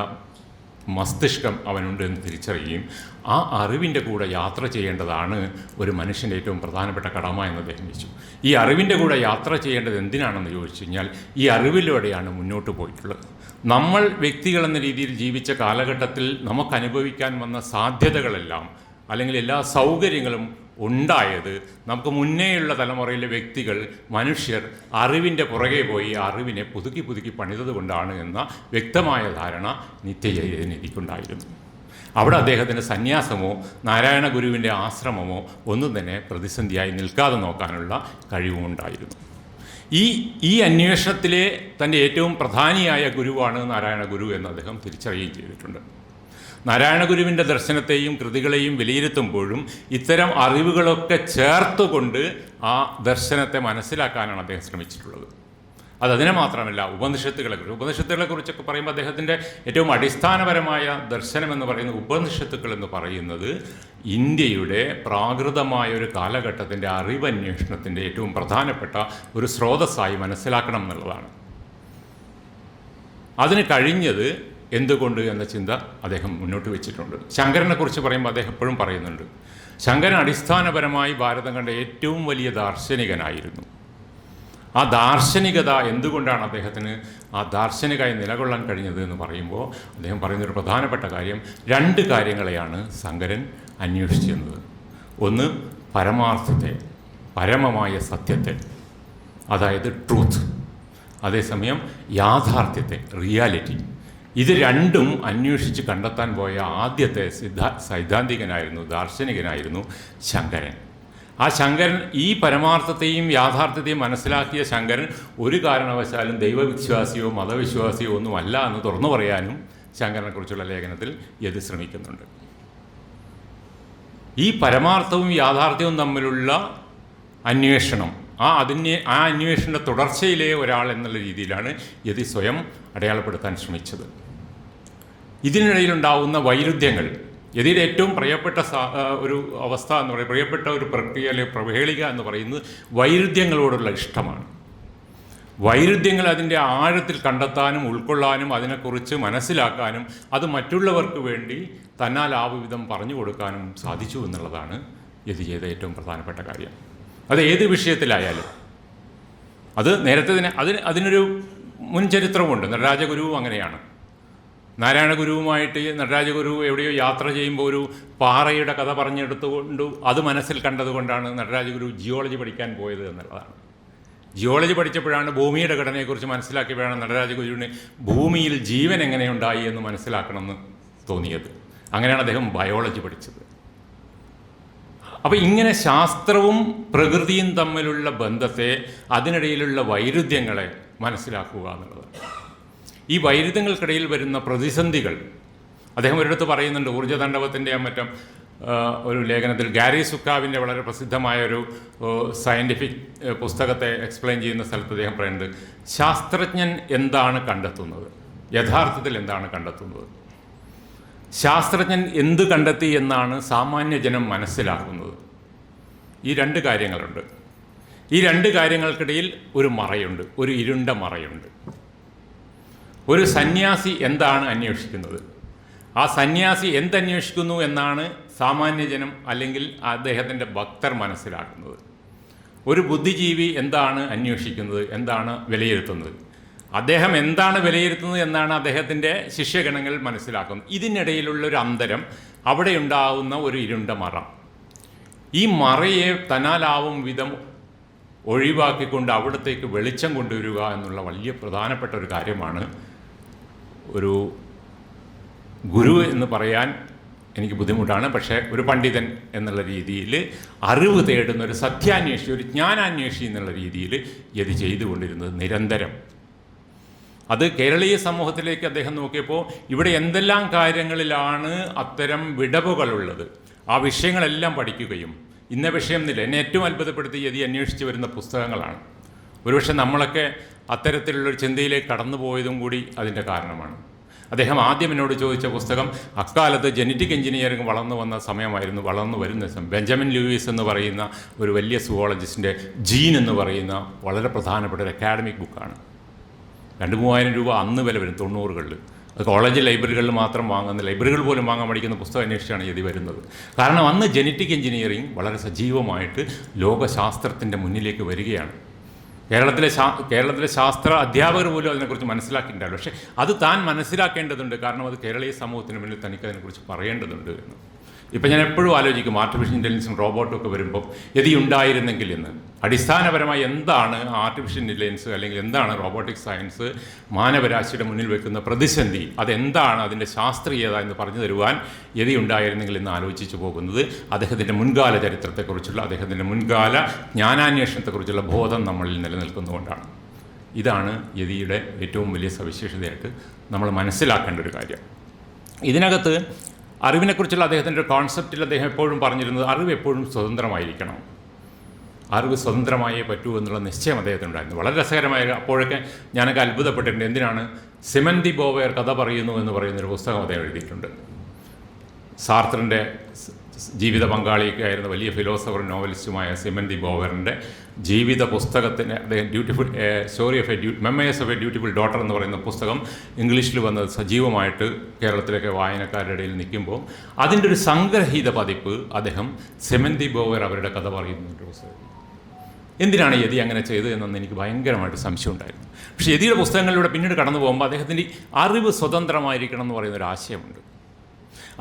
Speaker 1: മസ്തിഷ്കം അവനുണ്ട് എന്ന് തിരിച്ചറിയുകയും ആ അറിവിൻ്റെ കൂടെ യാത്ര ചെയ്യേണ്ടതാണ് ഒരു മനുഷ്യൻ്റെ ഏറ്റവും പ്രധാനപ്പെട്ട കടമ എന്ന് അദ്ദേഹം വെച്ചു. ഈ അറിവിൻ്റെ കൂടെ യാത്ര ചെയ്യേണ്ടത് എന്തിനാണെന്ന് ചോദിച്ചു കഴിഞ്ഞാൽ ഈ അറിവിലൂടെയാണ് മുന്നോട്ട് പോയിട്ടുള്ളത്. നമ്മൾ വ്യക്തികളെന്ന രീതിയിൽ ജീവിച്ച കാലഘട്ടത്തിൽ നമുക്ക് അനുഭവിക്കാൻ വന്ന സാധ്യതകളെല്ലാം അല്ലെങ്കിൽ എല്ലാ സൗകര്യങ്ങളും ഉണ്ടായത് നമുക്ക് മുന്നേയുള്ള തലമുറയിലെ വ്യക്തികൾ, മനുഷ്യർ അറിവിൻ്റെ പുറകെ പോയി അറിവിനെ പുതുക്കി പണിതത് കൊണ്ടാണ് എന്ന വ്യക്തമായ ധാരണ നിത്യജൈവനിധിക്കുണ്ടായിരുന്നു. അവിടെ അദ്ദേഹത്തിൻ്റെ സന്യാസമോ നാരായണ ഗുരുവിൻ്റെ ആശ്രമമോ ഒന്നും തന്നെ പ്രതിസന്ധിയായി നിൽക്കാതെ നോക്കാനുള്ള കഴിവുമുണ്ടായിരുന്നു. ഈ അന്വേഷണത്തിലെ തൻ്റെ ഏറ്റവും പ്രധാനിയായ ഗുരുവാണ് നാരായണ ഗുരു എന്ന് അദ്ദേഹം തിരിച്ചറിയുകയും ചെയ്തിട്ടുണ്ട്. നാരായണ ഗുരുവിൻ്റെ ദർശനത്തെയും കൃതികളെയും വിലയിരുത്തുമ്പോഴും ഇത്തരം അറിവുകളൊക്കെ ചേർത്തുകൊണ്ട് ആ ദർശനത്തെ മനസ്സിലാക്കാനാണ് അദ്ദേഹം ശ്രമിച്ചിട്ടുള്ളത്. അതിനെ മാത്രമല്ല, ഉപനിഷത്തുകളെക്കുറിച്ചൊക്കെ പറയുമ്പോൾ അദ്ദേഹത്തിൻ്റെ ഏറ്റവും അടിസ്ഥാനപരമായ ദർശനം എന്ന് പറയുന്നത് ഉപനിഷത്തുക്കൾ എന്ന് പറയുന്നത് ഇന്ത്യയുടെ പ്രാകൃതമായ ഒരു കാലഘട്ടത്തിൻ്റെ അറിവന്വേഷണത്തിൻ്റെ ഏറ്റവും പ്രധാനപ്പെട്ട ഒരു സ്രോതസ്സായി മനസ്സിലാക്കണം എന്നുള്ളതാണ്. അതിന് കഴിഞ്ഞത് എന്തുകൊണ്ട് എന്ന ചിന്ത അദ്ദേഹം മുന്നോട്ട് വെച്ചിട്ടുണ്ട്. ശങ്കരനെക്കുറിച്ച് പറയുമ്പോൾ അദ്ദേഹം എപ്പോഴും പറയുന്നുണ്ട്, ശങ്കരൻ അടിസ്ഥാനപരമായി ഭാരതം കണ്ട ഏറ്റവും വലിയ ദാർശനികനായിരുന്നു. ആ ദാർശനികത എന്തുകൊണ്ടാണ് അദ്ദേഹത്തിന് ആ ദാർശനികമായി നിലകൊള്ളാൻ കഴിഞ്ഞത് എന്ന് പറയുമ്പോൾ അദ്ദേഹം പറയുന്നൊരു പ്രധാനപ്പെട്ട കാര്യം, 2 കാര്യങ്ങളെയാണ് ശങ്കരൻ അന്വേഷിച്ചിരുന്നത്. ഒന്ന് പരമാർത്ഥത്തെ, പരമമായ സത്യത്തെ, അതായത് ട്രൂത്ത്. അതേസമയം യാഥാർത്ഥ്യത്തെ, റിയാലിറ്റി. ഇത് രണ്ടും അന്വേഷിച്ച് കണ്ടെത്താൻ പോയ ആദ്യത്തെ സൈദ്ധാന്തികനായിരുന്നു, ദാർശനികനായിരുന്നു ശങ്കരൻ. ആ ശങ്കരൻ ഈ പരമാർത്ഥത്തെയും യാഥാർത്ഥ്യത്തെയും മനസ്സിലാക്കിയ ശങ്കരൻ ഒരു കാരണവശാലും ദൈവവിശ്വാസിയോ മതവിശ്വാസിയോ ഒന്നുമല്ല എന്ന് തുറന്നു പറയാനും ശങ്കരനെക്കുറിച്ചുള്ള ലേഖനത്തിൽ യതി ശ്രമിക്കുന്നുണ്ട്. ഈ പരമാർത്ഥവും യാഥാർത്ഥ്യവും തമ്മിലുള്ള അന്വേഷണം, ആ അന്വേഷണ തുടർച്ചയിലെ ഒരാൾ എന്നുള്ള രീതിയിലാണ് യതി സ്വയം അടയാളപ്പെടുത്താൻ ശ്രമിച്ചത്. ഇതിനിടയിലുണ്ടാവുന്ന വൈരുദ്ധ്യങ്ങൾ, യതിയുടെ ഏറ്റവും പ്രിയപ്പെട്ട ഒരു അവസ്ഥ എന്ന് പറയുന്നത്, പ്രിയപ്പെട്ട ഒരു പ്രക്രിയ അല്ലെങ്കിൽ പ്രവേളിക എന്ന് പറയുന്നത് വൈരുദ്ധ്യങ്ങളോടുള്ള ഇഷ്ടമാണ്. വൈരുദ്ധ്യങ്ങൾ അതിൻ്റെ ആഴത്തിൽ കണ്ടെത്താനും ഉൾക്കൊള്ളാനും അതിനെക്കുറിച്ച് മനസ്സിലാക്കാനും അത് മറ്റുള്ളവർക്ക് വേണ്ടി തന്നാലാവുവിധം പറഞ്ഞു കൊടുക്കാനും സാധിച്ചു എന്നുള്ളതാണ് യതി ചെയ്ത ഏറ്റവും പ്രധാനപ്പെട്ട കാര്യം. അത് ഏത് വിഷയത്തിലായാലും. അത് നേരത്തെ തന്നെ അതിനൊരു മുൻചരിത്രമുണ്ട്. നടരാജഗുരുവും അങ്ങനെയാണ്. നാരായണ ഗുരുവുമായിട്ട് നടരാജ ഗുരു എവിടെയോ യാത്ര ചെയ്യുമ്പോൾ ഒരു പാറയുടെ കഥ പറഞ്ഞെടുത്തുകൊണ്ട് അത് മനസ്സിൽ കണ്ടതുകൊണ്ടാണ് നടരാജ ഗുരു ജിയോളജി പഠിക്കാൻ പോയത് എന്നുള്ളതാണ്. ജിയോളജി പഠിച്ചപ്പോഴാണ് ഭൂമിയുടെ ഘടനയെക്കുറിച്ച് മനസ്സിലാക്കിയപ്പോഴാണ് നടരാജ ഗുരുവിന് ഭൂമിയിൽ ജീവൻ എങ്ങനെയുണ്ടായി എന്ന് മനസ്സിലാക്കണമെന്ന് തോന്നിയത്. അങ്ങനെയാണ് അദ്ദേഹം ബയോളജി പഠിച്ചത്. അപ്പോൾ ഇങ്ങനെ ശാസ്ത്രവും പ്രകൃതിയും തമ്മിലുള്ള ബന്ധത്തെ, അതിനിടയിലുള്ള വൈരുദ്ധ്യങ്ങളെ മനസ്സിലാക്കുക എന്നുള്ളതാണ്. ഈ വൈരുദ്ധ്യങ്ങൾക്കിടയിൽ വരുന്ന പ്രതിസന്ധികൾ അദ്ദേഹം ഒരിടത്ത് പറയുന്നുണ്ട്. ഊർജ്ജതാണ്ഡവത്തിൻ്റെ മറ്റും ഒരു ലേഖനത്തിൽ ഗാരി സുക്കാവിൻ്റെ വളരെ പ്രസിദ്ധമായൊരു സയൻറ്റിഫിക് പുസ്തകത്തെ എക്സ്പ്ലെയിൻ ചെയ്യുന്ന സ്ഥലത്ത് അദ്ദേഹം പറയുന്നത്, ശാസ്ത്രജ്ഞൻ എന്താണ് കണ്ടെത്തുന്നത്, യഥാർത്ഥത്തിൽ എന്താണ് കണ്ടെത്തുന്നത്, ശാസ്ത്രജ്ഞൻ എന്ത് കണ്ടെത്തി എന്നാണ് സാമാന്യ ജനം മനസ്സിലാക്കുന്നത്. ഈ രണ്ട് കാര്യങ്ങളുണ്ട്. ഈ രണ്ട് കാര്യങ്ങൾക്കിടയിൽ ഒരു മറയുണ്ട്, ഒരു ഇരുണ്ട മറയുണ്ട്. ഒരു സന്യാസി എന്താണ് അന്വേഷിക്കുന്നത്, ആ സന്യാസി എന്തന്വേഷിക്കുന്നു എന്നാണ് സാമാന്യജനം അല്ലെങ്കിൽ അദ്ദേഹത്തിൻ്റെ ഭക്തർ മനസ്സിലാക്കുന്നത്. ഒരു ബുദ്ധിജീവി എന്താണ് അന്വേഷിക്കുന്നത്, എന്താണ് വിലയിരുത്തുന്നത്, അദ്ദേഹം എന്താണ് വിലയിരുത്തുന്നത് എന്നാണ് അദ്ദേഹത്തിൻ്റെ ശിഷ്യഗണങ്ങൾ മനസ്സിലാക്കുന്നത്. ഇതിനിടയിലുള്ളൊരു അന്തരം, അവിടെ ഉണ്ടാകുന്ന ഒരു ഇരുണ്ട മറ. ഈ മറയെ തന്നാലാവും വിധം ഒഴിവാക്കിക്കൊണ്ട് അവിടത്തേക്ക് വെളിച്ചം കൊണ്ടുവരിക എന്നുള്ള വലിയ പ്രധാനപ്പെട്ട ഒരു കാര്യമാണ്. ഒരു ഗുരു എന്ന് പറയാൻ എനിക്ക് ബുദ്ധിമുട്ടാണ്, പക്ഷേ ഒരു പണ്ഡിതൻ എന്നുള്ള രീതിയിൽ, അറിവ് തേടുന്ന ഒരു സത്യാന്വേഷി, ഒരു ജ്ഞാനാന്വേഷി എന്നുള്ള രീതിയിൽ ഇത് ചെയ്തുകൊണ്ടിരുന്നത് നിരന്തരം. അത് കേരളീയ സമൂഹത്തിലേക്ക് അദ്ദേഹം നോക്കിയപ്പോൾ ഇവിടെ എന്തെല്ലാം കാര്യങ്ങളിലാണ് അത്തരം വിടവുകളുള്ളത്, ആ വിഷയങ്ങളെല്ലാം പഠിക്കുകയും, ഇന്ന വിഷയം എന്നില്ല. എന്നെ ഏറ്റവും അത്ഭുതപ്പെടുത്തി യതി അന്വേഷിച്ച് വരുന്ന പുസ്തകങ്ങളാണ്. ഒരുപക്ഷെ നമ്മളൊക്കെ അത്തരത്തിലുള്ളൊരു ചിന്തയിലേക്ക് കടന്നു പോയതും കൂടി അതിൻ്റെ കാരണമാണ്. അദ്ദേഹം ആദ്യം എന്നോട് ചോദിച്ച പുസ്തകം, അക്കാലത്ത് ജനറ്റിക് എഞ്ചിനീയറിംഗ് വളർന്നു വന്ന സമയമായിരുന്നു, വളർന്നു വരുന്ന സമയം. ബെഞ്ചമിൻ ലൂയിസ് എന്ന് പറയുന്ന ഒരു വലിയ സുവോളജിസ്റ്റിൻ്റെ ജീൻ എന്ന് പറയുന്ന വളരെ പ്രധാനപ്പെട്ട ഒരു അക്കാഡമിക് ബുക്കാണ്. 2,000-3,000 രൂപ അന്ന് വില വരും, 90കളിൽ. അത് കോളേജ് ലൈബ്രറികളിൽ മാത്രം വാങ്ങുന്ന, ലൈബ്രറികൾ പോലും വാങ്ങാൻ പഠിക്കുന്ന പുസ്തകം അന്വേഷിച്ചാണ് ഇത് വരുന്നത്. കാരണം അന്ന് ജനറ്റിക് എഞ്ചിനീയറിംഗ് വളരെ സജീവമായിട്ട് ലോകശാസ്ത്രത്തിൻ്റെ മുന്നിലേക്ക് വരികയാണ്. കേരളത്തിലെ ശാസ്ത്ര അധ്യാപകർ പോലും അതിനെക്കുറിച്ച് മനസ്സിലാക്കിയിട്ടുണ്ടാവില്ല. പക്ഷേ അത് താൻ മനസ്സിലാക്കേണ്ടതുണ്ട്, കാരണം അത് കേരളീയ സമൂഹത്തിന് മുന്നിൽ തനിക്ക് അതിനെക്കുറിച്ച് പറയേണ്ടതുണ്ട് എന്ന്. ഇപ്പം ഞാൻ എപ്പോഴും ആലോചിക്കും, ആർട്ടിഫിഷ്യൽ ഇൻ്റലിജൻസും റോബോട്ടും ഒക്കെ വരുമ്പോൾ യതി ഉണ്ടായിരുന്നെങ്കിൽ എന്ന്. അടിസ്ഥാനപരമായി എന്താണ് ആർട്ടിഫിഷ്യൽ ഇൻ്റലിജൻസ് അല്ലെങ്കിൽ എന്താണ് റോബോട്ടിക് സയൻസ് മാനവരാശിയുടെ മുന്നിൽ വെക്കുന്ന പ്രതിസന്ധി, അതെന്താണ്, അതിൻ്റെ ശാസ്ത്രീയത എന്ന് പറഞ്ഞു തരുവാൻ യതി ഉണ്ടായിരുന്നെങ്കിൽ എന്ന് ആലോചിച്ചു പോകുന്നത് അദ്ദേഹത്തിൻ്റെ മുൻകാല ചരിത്രത്തെക്കുറിച്ചുള്ള, അദ്ദേഹത്തിൻ്റെ മുൻകാല ജ്ഞാനാന്വേഷണത്തെക്കുറിച്ചുള്ള ബോധം നമ്മളിൽ നിലനിൽക്കുന്നതുകൊണ്ടാണ്. ഇതാണ് യതിയുടെ ഏറ്റവും വലിയ സവിശേഷതയായിട്ട് നമ്മൾ മനസ്സിലാക്കേണ്ട ഒരു കാര്യം. ഇതിനകത്ത് അറിവിനെക്കുറിച്ചുള്ള അദ്ദേഹത്തിൻ്റെ ഒരു കോൺസെപ്റ്റിൽ അദ്ദേഹം എപ്പോഴും പറഞ്ഞിരുന്നത്, അറിവ് എപ്പോഴും സ്വതന്ത്രമായിരിക്കണം, അറിവ് സ്വതന്ത്രമായേ പറ്റൂ എന്നുള്ള നിശ്ചയം അദ്ദേഹത്തിനുണ്ടായിരുന്നു. വളരെ രസകരമായ, അപ്പോഴൊക്കെ ഞാനൊക്കെ അത്ഭുതപ്പെട്ടിട്ടുണ്ട്, എന്തിനാണ് സിമൻ ദി ബോവേർ കഥ പറയുന്നു എന്ന് പറയുന്നൊരു പുസ്തകം അദ്ദേഹം എഴുതിയിട്ടുണ്ട്. സാർത്രൻ്റെ ജീവിത പങ്കാളിയായിരുന്ന വലിയ ഫിലോസഫറും നോവലിസ്റ്റുമായ സിമൻ ദി ബോവറിൻ്റെ ജീവിത പുസ്തകത്തിന് അദ്ദേഹം story of memoirs of a dutiful daughter എന്ന് പറയുന്ന പുസ്തകം ഇംഗ്ലീഷിൽ വന്നത് സജീവമായിട്ട് കേരളത്തിലേക്ക് വായനക്കാരുടെ ഇടയിൽ നിൽക്കുമ്പോൾ അതിൻ്റെ ഒരു സംഗ്രഹീത പതിപ്പ് അദ്ദേഹം സിമൻ ദി ബോവർ അവരുടെ കഥ പറയുന്നൊരു പുസ്തകം. എന്തിനാണ് യതി അങ്ങനെ ചെയ്തത് എന്നൊന്ന് എനിക്ക് ഭയങ്കരമായിട്ട് സംശയം ഉണ്ടായിരുന്നു. പക്ഷേ യതിയുടെ പുസ്തകങ്ങളിലൂടെ പിന്നീട് കടന്നു പോകുമ്പോൾ അദ്ദേഹത്തിൻ്റെ അറിവ് സ്വതന്ത്രമായിരിക്കണം എന്ന് പറയുന്നൊരു ആശയമുണ്ട്.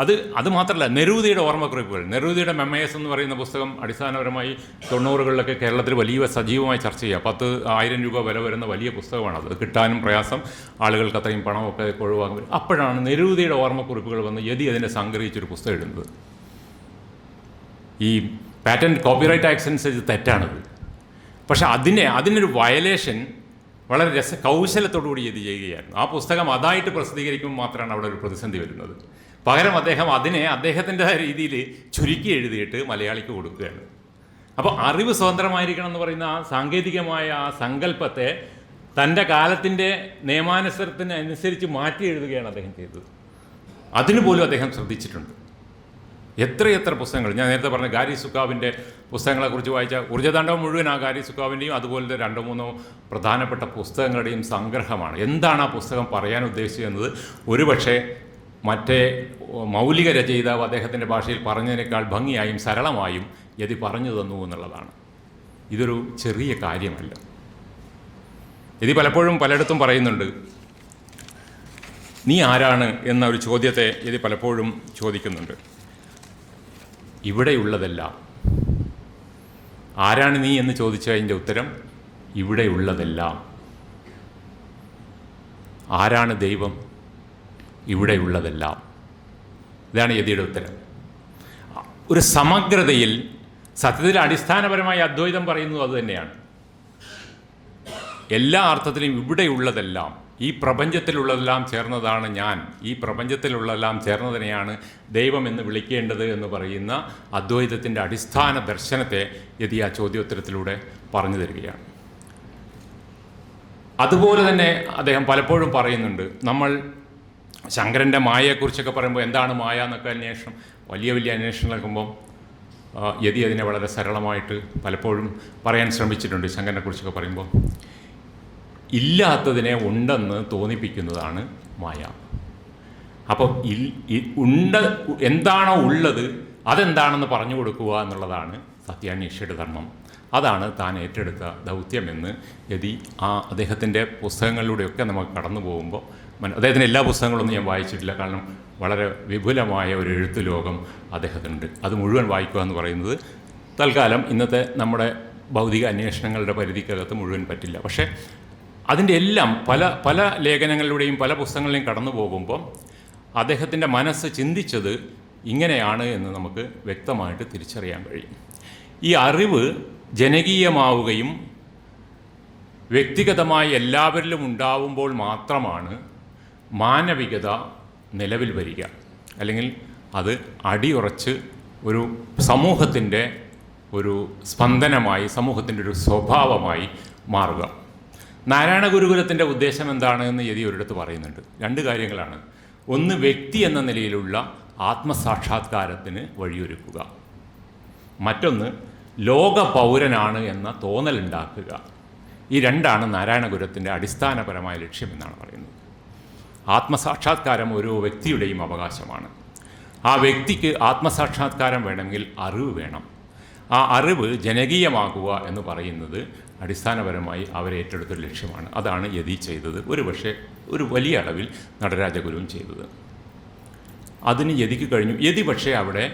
Speaker 1: അത് മാത്രമല്ല, നെരൂദിയുടെ ഓർമ്മക്കുറിപ്പുകൾ, നെരൂദിയുടെ മെമ്മേഴ്സ് എന്ന് പറയുന്ന പുസ്തകം അടിസ്ഥാനപരമായി 90കളിലൊക്കെ കേരളത്തിൽ വലിയ സജീവമായി ചർച്ച ചെയ്യുക. 10,000 രൂപ വില വരുന്ന വലിയ പുസ്തകമാണത്. അത് കിട്ടാനും പ്രയാസം, ആളുകൾക്ക് അത്രയും പണമൊക്കെ ഒഴിവാക്കാൻ പറ്റും. അപ്പോഴാണ് നെരൂദിയുടെ ഓർമ്മക്കുറിപ്പുകൾ വന്ന് യതി അതിനെ സംഗ്രഹിച്ചൊരു പുസ്തകം എഴുതുന്നത്. ഈ പാറ്റൻറ്റ് കോപ്പിറൈറ്റ് ആക്ട് അനുസരിച്ച് തെറ്റാണത്. പക്ഷേ അതിനൊരു വയലേഷൻ വളരെ കൗശലത്തോടുകൂടി യതി ചെയ്യുകയായിരുന്നു. ആ പുസ്തകം അതായിട്ട് പ്രസിദ്ധീകരിക്കുമ്പോൾ മാത്രമാണ് അവിടെ ഒരു പ്രതിസന്ധി വരുന്നത്. പകരം അദ്ദേഹം അതിനെ അദ്ദേഹത്തിൻ്റെ രീതിയിൽ ചുരുക്കി എഴുതിയിട്ട് മലയാളിക്ക് കൊടുക്കുകയാണ്. അപ്പോൾ അറിവ് സ്വതന്ത്രമായിരിക്കണം എന്ന് പറയുന്ന ആ സാങ്കേതികമായ ആ സങ്കല്പത്തെ തൻ്റെ കാലത്തിൻ്റെ നിയമാനുസൃതത്തിനനുസരിച്ച് മാറ്റി എഴുതുകയാണ് അദ്ദേഹം ചെയ്തത്. അതിനുപോലും അദ്ദേഹം ശ്രദ്ധിച്ചിട്ടുണ്ട്. എത്രയെത്ര പുസ്തകങ്ങൾ, ഞാൻ നേരത്തെ പറഞ്ഞ ഗാരി സുക്കാവിൻ്റെ പുസ്തകങ്ങളെക്കുറിച്ച് വായിച്ച ഊർജ്ജതാണ്ഡവം മുഴുവൻ ആ ഗാരി സുക്കാവിൻ്റെയും അതുപോലത്തെ 2-3 പ്രധാനപ്പെട്ട പുസ്തകങ്ങളുടെയും സംഗ്രഹമാണ്. എന്താണ് ആ പുസ്തകം പറയാൻ ഉദ്ദേശിച്ചത് ഒരുപക്ഷെ മറ്റേ മൗലിക രചയിതാവ് അദ്ദേഹത്തിൻ്റെ ഭാഷയിൽ പറഞ്ഞതിനേക്കാൾ ഭംഗിയായും സരളമായും യതി പറഞ്ഞു തന്നു എന്നുള്ളതാണ്. ഇതൊരു ചെറിയ കാര്യമല്ല. യതി പലപ്പോഴും പലയിടത്തും പറയുന്നുണ്ട്, നീ ആരാണ് എന്ന ഒരു ചോദ്യത്തെ ഇത് പലപ്പോഴും ചോദിക്കുന്നുണ്ട്. ഇവിടെയുള്ളതെല്ലാം. ആരാണ് നീ എന്ന് ചോദിച്ചതിൻ്റെ ഉത്തരം ഇവിടെയുള്ളതെല്ലാം. ആരാണ് ദൈവം? ഇവിടെയുള്ളതെല്ലാം. ഇതാണ് യതിയുടെ ഉത്തരം. ഒരു സമഗ്രതയിൽ സത്യത്തിൽ അടിസ്ഥാനപരമായ അദ്വൈതം പറയുന്നത് അതുതന്നെയാണ്. എല്ലാ അർത്ഥത്തിലും ഇവിടെയുള്ളതെല്ലാം, ഈ പ്രപഞ്ചത്തിലുള്ളതെല്ലാം ചേർന്നതാണ് ഞാൻ, ഈ പ്രപഞ്ചത്തിലുള്ളതെല്ലാം ചേർന്നതിനെയാണ് ദൈവം എന്ന് വിളിക്കേണ്ടത് എന്ന് പറയുന്ന അദ്വൈതത്തിൻ്റെ അടിസ്ഥാന ദർശനത്തെ യതി ആ ചോദ്യോത്തരത്തിലൂടെ പറഞ്ഞു തരികയാണ്. അതുപോലെ തന്നെ അദ്ദേഹം പലപ്പോഴും പറയുന്നുണ്ട്, നമ്മൾ ശങ്കരൻ്റെ മായയെക്കുറിച്ചൊക്കെ പറയുമ്പോൾ എന്താണ് മായ എന്നൊക്കെ അന്വേഷണം, വലിയ വലിയ അന്വേഷണം നടക്കുമ്പോൾ യതി അതിനെ വളരെ സരളമായിട്ട് പലപ്പോഴും പറയാൻ ശ്രമിച്ചിട്ടുണ്ട്. ശങ്കരനെക്കുറിച്ചൊക്കെ പറയുമ്പോൾ ഇല്ലാത്തതിനെ ഉണ്ടെന്ന് തോന്നിപ്പിക്കുന്നതാണ് മായ. അപ്പോൾ എന്താണോ ഉള്ളത് അതെന്താണെന്ന് പറഞ്ഞു കൊടുക്കുക എന്നുള്ളതാണ് സത്യാന്വേഷിയുടെ ധർമ്മം. അതാണ് താൻ ഏറ്റെടുത്ത ദൗത്യമെന്ന് യതി അദ്ദേഹത്തിൻ്റെ പുസ്തകങ്ങളിലൂടെയൊക്കെ നമുക്ക് കടന്നു പോകുമ്പോൾ അദ്ദേഹത്തിൻ്റെ എല്ലാ പുസ്തകങ്ങളൊന്നും ഞാൻ വായിച്ചിട്ടില്ല, കാരണം വളരെ വിപുലമായ ഒരു എഴുത്ത് ലോകം അദ്ദേഹത്തിനുണ്ട്. അത് മുഴുവൻ വായിക്കുക എന്ന് പറയുന്നത് തൽക്കാലം ഇന്നത്തെ നമ്മുടെ ഭൗതിക അന്വേഷണങ്ങളുടെ പരിധിക്കകത്ത് മുഴുവൻ പറ്റില്ല. പക്ഷേ അതിൻ്റെ എല്ലാം പല ലേഖനങ്ങളിലൂടെയും പല പുസ്തകങ്ങളിലെയും കടന്നു പോകുമ്പോൾ അദ്ദേഹത്തിൻ്റെ മനസ്സ് ചിന്തിച്ചത് ഇങ്ങനെയാണ് എന്ന് നമുക്ക് വ്യക്തമായിട്ട് തിരിച്ചറിയാൻ കഴിയും. ഈ അറിവ് ജനകീയമാവുകയും വ്യക്തിഗതമായി എല്ലാവരിലും ഉണ്ടാവുമ്പോൾ മാത്രമാണ് മാനവികത നിലവിൽ വരിക, അല്ലെങ്കിൽ അത് അടിയുറച്ച് ഒരു സമൂഹത്തിൻ്റെ ഒരു സ്പന്ദനമായി, സമൂഹത്തിൻ്റെ ഒരു സ്വഭാവമായി മാറുക. നാരായണ ഗുരുകുലത്തിൻ്റെ ഉദ്ദേശം എന്താണ് എന്ന് യതി ഒരിടത്ത് പറയുന്നുണ്ട്. രണ്ട് കാര്യങ്ങളാണ്. ഒന്ന്, വ്യക്തി എന്ന നിലയിലുള്ള ആത്മസാക്ഷാത്കാരത്തിന് വഴിയൊരുക്കുക. മറ്റൊന്ന്, ലോക പൗരനാണ് എന്ന തോന്നലുണ്ടാക്കുക. ഈ രണ്ടാണ് നാരായണ ഗുരുത്തിൻ്റെ അടിസ്ഥാനപരമായ ലക്ഷ്യമെന്നാണ് പറയുന്നത്. ആത്മസാക്ഷാത്കാരം ഓരോ വ്യക്തിയുടെയും അവകാശമാണ്. ആ വ്യക്തിക്ക് ആത്മസാക്ഷാത്കാരം വേണമെങ്കിൽ അറിവ് വേണം. ആ അറിവ് ജനകീയമാക്കുക എന്ന് പറയുന്നത് അടിസ്ഥാനപരമായി അവരേറ്റെടുത്തൊരു ലക്ഷ്യമാണ്. അതാണ് യതി ചെയ്തത്. ഒരു വലിയ അളവിൽ നടരാജഗുരുവും ചെയ്തത്. അതിന് യതിക്ക് കഴിഞ്ഞു. യതി പക്ഷേ അവിടെ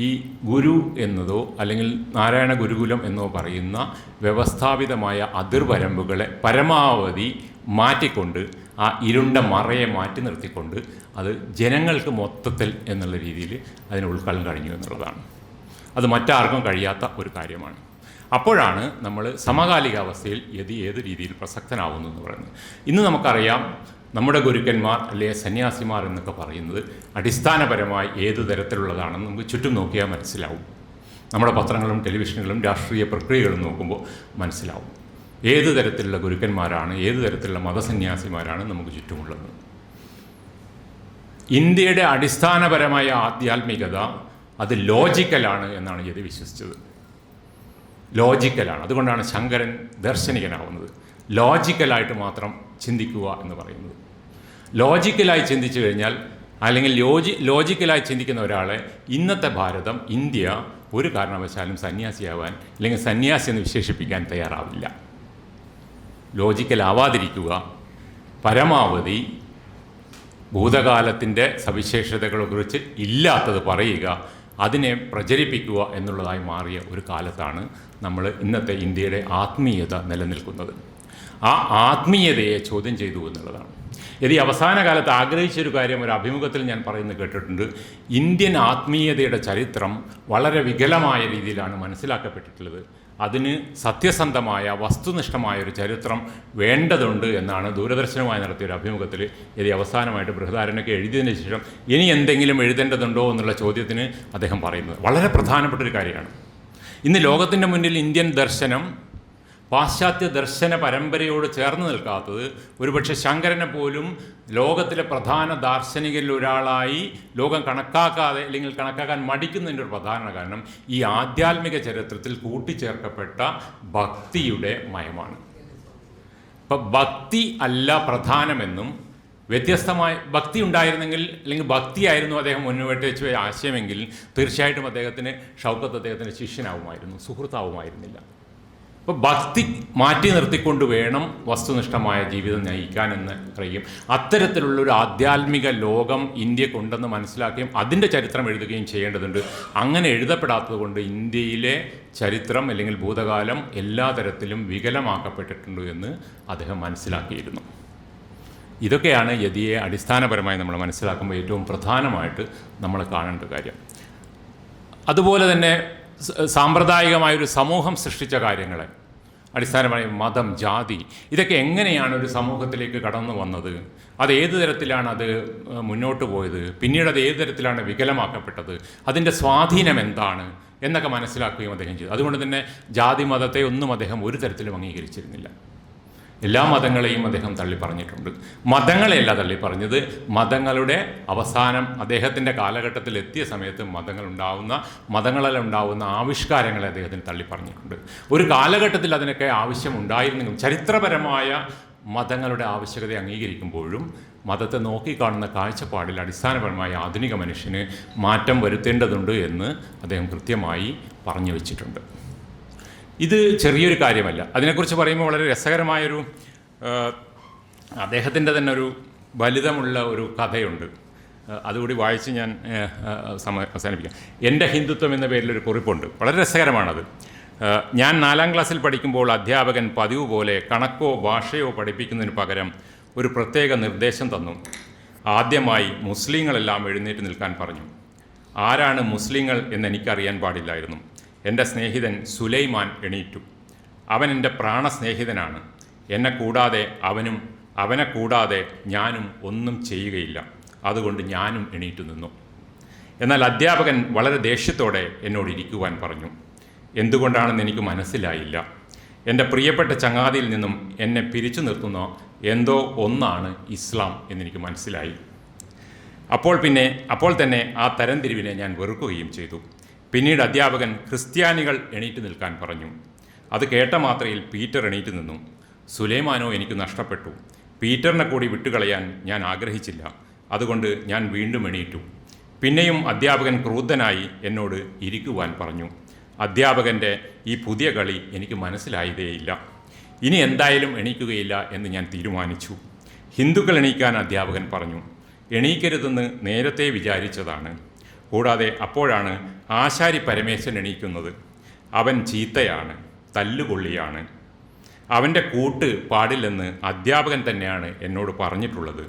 Speaker 1: ഈ ഗുരു എന്നതോ അല്ലെങ്കിൽ നാരായണ ഗുരുകുലം എന്നോ പറയുന്ന വ്യവസ്ഥാപിതമായ അതിർവരമ്പുകളെ പരമാവധി മാറ്റിക്കൊണ്ട്, ആ ഇരുണ്ട മറയെ മാറ്റി നിർത്തിക്കൊണ്ട് അത് ജനങ്ങൾക്ക് മൊത്തത്തിൽ എന്നുള്ള രീതിയിൽ അതിനെ ഉൾക്കൊള്ളാൻ കഴിഞ്ഞു എന്നുള്ളതാണ്. അത് മറ്റാർക്കും കഴിയാത്ത ഒരു കാര്യമാണ്. അപ്പോഴാണ് നമ്മൾ സമകാലികാവസ്ഥയിൽ യതി ഏത് രീതിയിൽ പ്രസക്തനാവുന്നു എന്ന് പറയുന്നത്. ഇന്ന് നമുക്കറിയാം, നമ്മുടെ ഗുരുക്കന്മാർ അല്ലെങ്കിൽ സന്യാസിമാർ എന്നൊക്കെ പറയുന്നത് അടിസ്ഥാനപരമായി ഏത് തരത്തിലുള്ളതാണെന്ന് നമുക്ക് ചുറ്റും നോക്കിയാൽ മനസ്സിലാവും. നമ്മുടെ പത്രങ്ങളും ടെലിവിഷനുകളും രാഷ്ട്രീയ പ്രക്രിയകളും നോക്കുമ്പോൾ മനസ്സിലാവും ഏത് തരത്തിലുള്ള ഗുരുക്കന്മാരാണ്, ഏത് തരത്തിലുള്ള മതസന്യാസിമാരാണ് നമുക്ക് ചുറ്റുമുള്ളത്. ഇന്ത്യയുടെ അടിസ്ഥാനപരമായ ആധ്യാത്മികത അത് ലോജിക്കലാണ് എന്നാണ് യതി വിശ്വസിച്ചത്. ലോജിക്കലാണ്. അതുകൊണ്ടാണ് ശങ്കരൻ ദർശനികനാവുന്നത്. ലോജിക്കലായിട്ട് മാത്രം ചിന്തിക്കുക എന്ന് പറയുന്നത്. ലോജിക്കലായി ചിന്തിച്ചു കഴിഞ്ഞാൽ, അല്ലെങ്കിൽ ലോജിക്കലായി ചിന്തിക്കുന്ന ഒരാളെ ഇന്നത്തെ ഭാരതം, ഇന്ത്യ ഒരു കാരണവശാലും സന്യാസിയാവാൻ അല്ലെങ്കിൽ സന്യാസി എന്ന് വിശേഷിപ്പിക്കാൻ തയ്യാറാവില്ല. ലോജിക്കലാവാതിരിക്കുക, പരമാവധി ഭൂതകാലത്തിൻ്റെ സവിശേഷതകളെക്കുറിച്ച് ഇല്ലാത്തത് പറയുക, അതിനെ പ്രചരിപ്പിക്കുക എന്നുള്ളതായി മാറിയ ഒരു കാലത്താണ് നമ്മൾ ഇന്നത്തെ ഇന്ത്യയുടെ ആത്മീയത നിലനിൽക്കുന്നത്. ആ ആത്മീയതയെ ചോദ്യം ചെയ്തു എന്നുള്ളതാണ്. യതി അവസാന കാലത്ത് ആഗ്രഹിച്ചൊരു കാര്യം ഒരു അഭിമുഖത്തിൽ ഞാൻ പറയുന്നത് കേട്ടിട്ടുണ്ട്. ഇന്ത്യൻ ആത്മീയതയുടെ ചരിത്രം വളരെ വികലമായ രീതിയിലാണ് മനസ്സിലാക്കപ്പെട്ടിട്ടുള്ളത്. അതിന് സത്യസന്ധമായ വസ്തുനിഷ്ഠമായ ഒരു ചരിത്രം വേണ്ടതുണ്ട് എന്നാണ് ദൂരദർശനമായി നടത്തിയൊരു അഭിമുഖത്തിൽ യതി അവസാനമായിട്ട് ബൃഹദാരണ്യക്കെ എഴുതിയതിന് ശേഷം ഇനി എന്തെങ്കിലും എഴുതേണ്ടതുണ്ടോ എന്നുള്ള ചോദ്യത്തിന് അദ്ദേഹം പറയുന്നത് വളരെ പ്രധാനപ്പെട്ടൊരു കാര്യമാണ്. ഇന്ന് ലോകത്തിൻ്റെ മുന്നിൽ ഇന്ത്യൻ ദർശനം പാശ്ചാത്യ ദർശന പരമ്പരയോട് ചേർന്ന് നിൽക്കാത്തത് ഒരുപക്ഷെ ശങ്കരനെ പോലും ലോകത്തിലെ പ്രധാന ദാർശനികരിൽ ഒരാളായി ലോകം കണക്കാക്കാതെ അല്ലെങ്കിൽ കണക്കാക്കാൻ മടിക്കുന്നതിൻ്റെ ഒരു പ്രധാന കാരണം ഈ ആധ്യാത്മിക ചരിത്രത്തിൽ കൂട്ടിച്ചേർക്കപ്പെട്ട ഭക്തിയുടെ മയമാണ്. ഇപ്പം ഭക്തി അല്ല പ്രധാനമെന്നും, വ്യത്യസ്തമായ ഭക്തി ഉണ്ടായിരുന്നെങ്കിൽ അല്ലെങ്കിൽ ഭക്തിയായിരുന്നു അദ്ദേഹം മുന്നോട്ട് വെച്ച ആശയമെങ്കിൽ തീർച്ചയായിട്ടും ഷൗക്കത്ത് അദ്ദേഹത്തിൻ്റെ ശിഷ്യനാവുമായിരുന്നു, സുഹൃത്താവുമായിരുന്നില്ല. അപ്പോൾ ഭക്തി മാറ്റി നിർത്തിക്കൊണ്ട് വേണം വസ്തുനിഷ്ഠമായ ജീവിതം നയിക്കാനെന്ന് പറയും. അത്തരത്തിലുള്ളൊരു ആധ്യാത്മിക ലോകം ഇന്ത്യക്കുണ്ടെന്ന് മനസ്സിലാക്കുകയും അതിൻ്റെ ചരിത്രം എഴുതുകയും ചെയ്യേണ്ടതുണ്ട്. അങ്ങനെ എഴുതപ്പെടാത്തത് കൊണ്ട് ഇന്ത്യയിലെ ചരിത്രം അല്ലെങ്കിൽ ഭൂതകാലം എല്ലാ തരത്തിലും വികലമാക്കപ്പെട്ടിട്ടുണ്ട് എന്ന് അദ്ദേഹം മനസ്സിലാക്കിയിരുന്നു. ഇതൊക്കെയാണ് യതിയെ അടിസ്ഥാനപരമായി നമ്മൾ മനസ്സിലാക്കുമ്പോൾ ഏറ്റവും പ്രധാനമായിട്ട് നമ്മൾ കാണേണ്ട കാര്യം. അതുപോലെ തന്നെ സാമ്പ്രദായികമായൊരു സമൂഹം സൃഷ്ടിച്ച കാര്യങ്ങളെ അടിസ്ഥാനമായി മതം, ജാതി, ഇതൊക്കെ എങ്ങനെയാണ് ഒരു സമൂഹത്തിലേക്ക് കടന്നു വന്നത്, അത് ഏത് തരത്തിലാണ് അത് മുന്നോട്ട് പോയത്, പിന്നീട് അത് ഏത് തരത്തിലാണ് വികലമാക്കപ്പെട്ടത്, അതിൻ്റെ സ്വാധീനം എന്താണ് എന്നൊക്കെ മനസ്സിലാക്കുകയും അദ്ദേഹം ചെയ്തു. അതുകൊണ്ട് തന്നെ ജാതി മതത്തെ ഒന്നും അദ്ദേഹം ഒരു തരത്തിലും അംഗീകരിച്ചിരുന്നില്ല. എല്ലാ മതങ്ങളെയും അദ്ദേഹം തള്ളിപ്പറഞ്ഞിട്ടുണ്ട്. മതങ്ങളെയല്ല തള്ളിപ്പറഞ്ഞത്, മതങ്ങളുടെ അവസാനം അദ്ദേഹത്തിൻ്റെ കാലഘട്ടത്തിൽ എത്തിയ സമയത്ത് മതങ്ങളിലുണ്ടാവുന്ന ആവിഷ്കാരങ്ങളെ അദ്ദേഹത്തിന് തള്ളിപ്പറഞ്ഞിട്ടുണ്ട്. ഒരു കാലഘട്ടത്തിൽ അതിനൊക്കെ ആവശ്യമുണ്ടായിരുന്നെങ്കിലും ചരിത്രപരമായ മതങ്ങളുടെ ആവശ്യകത അംഗീകരിക്കുമ്പോഴും മതത്തെ നോക്കിക്കാണുന്ന കാഴ്ചപ്പാടിൽ അടിസ്ഥാനപരമായ ആധുനിക മനുഷ്യന് മാറ്റം വരുത്തേണ്ടതുണ്ട് എന്ന് അദ്ദേഹം കൃത്യമായി പറഞ്ഞു വച്ചിട്ടുണ്ട്. ഇത് ചെറിയൊരു കാര്യമല്ല. അതിനെക്കുറിച്ച് പറയുമ്പോൾ വളരെ രസകരമായൊരു അദ്ദേഹത്തിൻ്റെ തന്നെ ഒരു ഫലിതമുള്ള ഒരു കഥയുണ്ട്. അതുകൂടി വായിച്ച് ഞാൻ അവസാനിപ്പിക്കാം. എൻ്റെ ഹിന്ദുത്വം എന്ന പേരിലൊരു കുറിപ്പുണ്ട്. വളരെ രസകരമാണത്. ഞാൻ 4ാം ക്ലാസ്സിൽ പഠിക്കുമ്പോൾ അധ്യാപകൻ പതിവ് പോലെ കണക്കോ ഭാഷയോ പഠിപ്പിക്കുന്നതിന് പകരം ഒരു പ്രത്യേക നിർദ്ദേശം തന്നു. ആദ്യമായി മുസ്ലിങ്ങളെല്ലാം എഴുന്നേറ്റ് നിൽക്കാൻ പറഞ്ഞു. ആരാണ് മുസ്ലിങ്ങൾ എന്നെനിക്കറിയാൻ പാടില്ലായിരുന്നു. എൻ്റെ സ്നേഹിതൻ സുലൈമാൻ എണീറ്റു. അവൻ എൻ്റെ പ്രാണസ്നേഹിതനാണ്. അവനെ കൂടാതെ ഞാനും ഒന്നും ചെയ്യുകയില്ല. അതുകൊണ്ട് ഞാനും എണീറ്റു നിന്നു. എന്നാൽ അധ്യാപകൻ വളരെ ദേഷ്യത്തോടെ എന്നോട് ഇരിക്കുവാൻ പറഞ്ഞു. എന്തുകൊണ്ടാണെന്ന് എനിക്ക് മനസ്സിലായില്ല. എൻ്റെ പ്രിയപ്പെട്ട ചങ്ങാതിയിൽ നിന്നും എന്നെ പിരിച്ചു നിർത്തുന്ന എന്തോ ഒന്നാണ് ഇസ്ലാം എന്നെനിക്ക് മനസ്സിലായി. അപ്പോൾ തന്നെ ആ തരംതിരിവിനെ ഞാൻ വെറുക്കുകയും ചെയ്തു. പിന്നീട് അധ്യാപകൻ ക്രിസ്ത്യാനികൾ എണീറ്റ് നിൽക്കാൻ പറഞ്ഞു. അത് കേട്ട മാത്രയിൽ പീറ്റർ എണീറ്റ് നിന്നു. സുലൈമാനോ എനിക്ക് നഷ്ടപ്പെട്ടു. പീറ്ററിനെ കൂടി വിട്ടുകളയാൻ ഞാൻ ആഗ്രഹിച്ചില്ല. അതുകൊണ്ട് ഞാൻ വീണ്ടും എണീറ്റു. പിന്നെയും അധ്യാപകൻ ക്രൂദ്ധനായി എന്നോട് ഇരിക്കുവാൻ പറഞ്ഞു. അധ്യാപകൻ്റെ ഈ പുതിയ കളി എനിക്ക് മനസ്സിലായതേയില്ല. ഇനി എന്തായാലും എണീക്കുകയില്ല എന്ന് ഞാൻ തീരുമാനിച്ചു. ഹിന്ദുക്കൾ എണീക്കാൻ അധ്യാപകൻ പറഞ്ഞു. എണീക്കരുതെന്ന് നേരത്തെ വിചാരിച്ചതാണ്. കൂടാതെ അപ്പോഴാണ് ആശാരി പരമേശ്വരൻ എണീക്കുന്നത്. അവൻ ചീത്തയാണ്, തല്ലുകൊള്ളിയാണ്. അവൻ്റെ കൂട്ട് പാടില്ലെന്ന് അധ്യാപകൻ തന്നെയാണ് എന്നോട് പറഞ്ഞിട്ടുള്ളത്.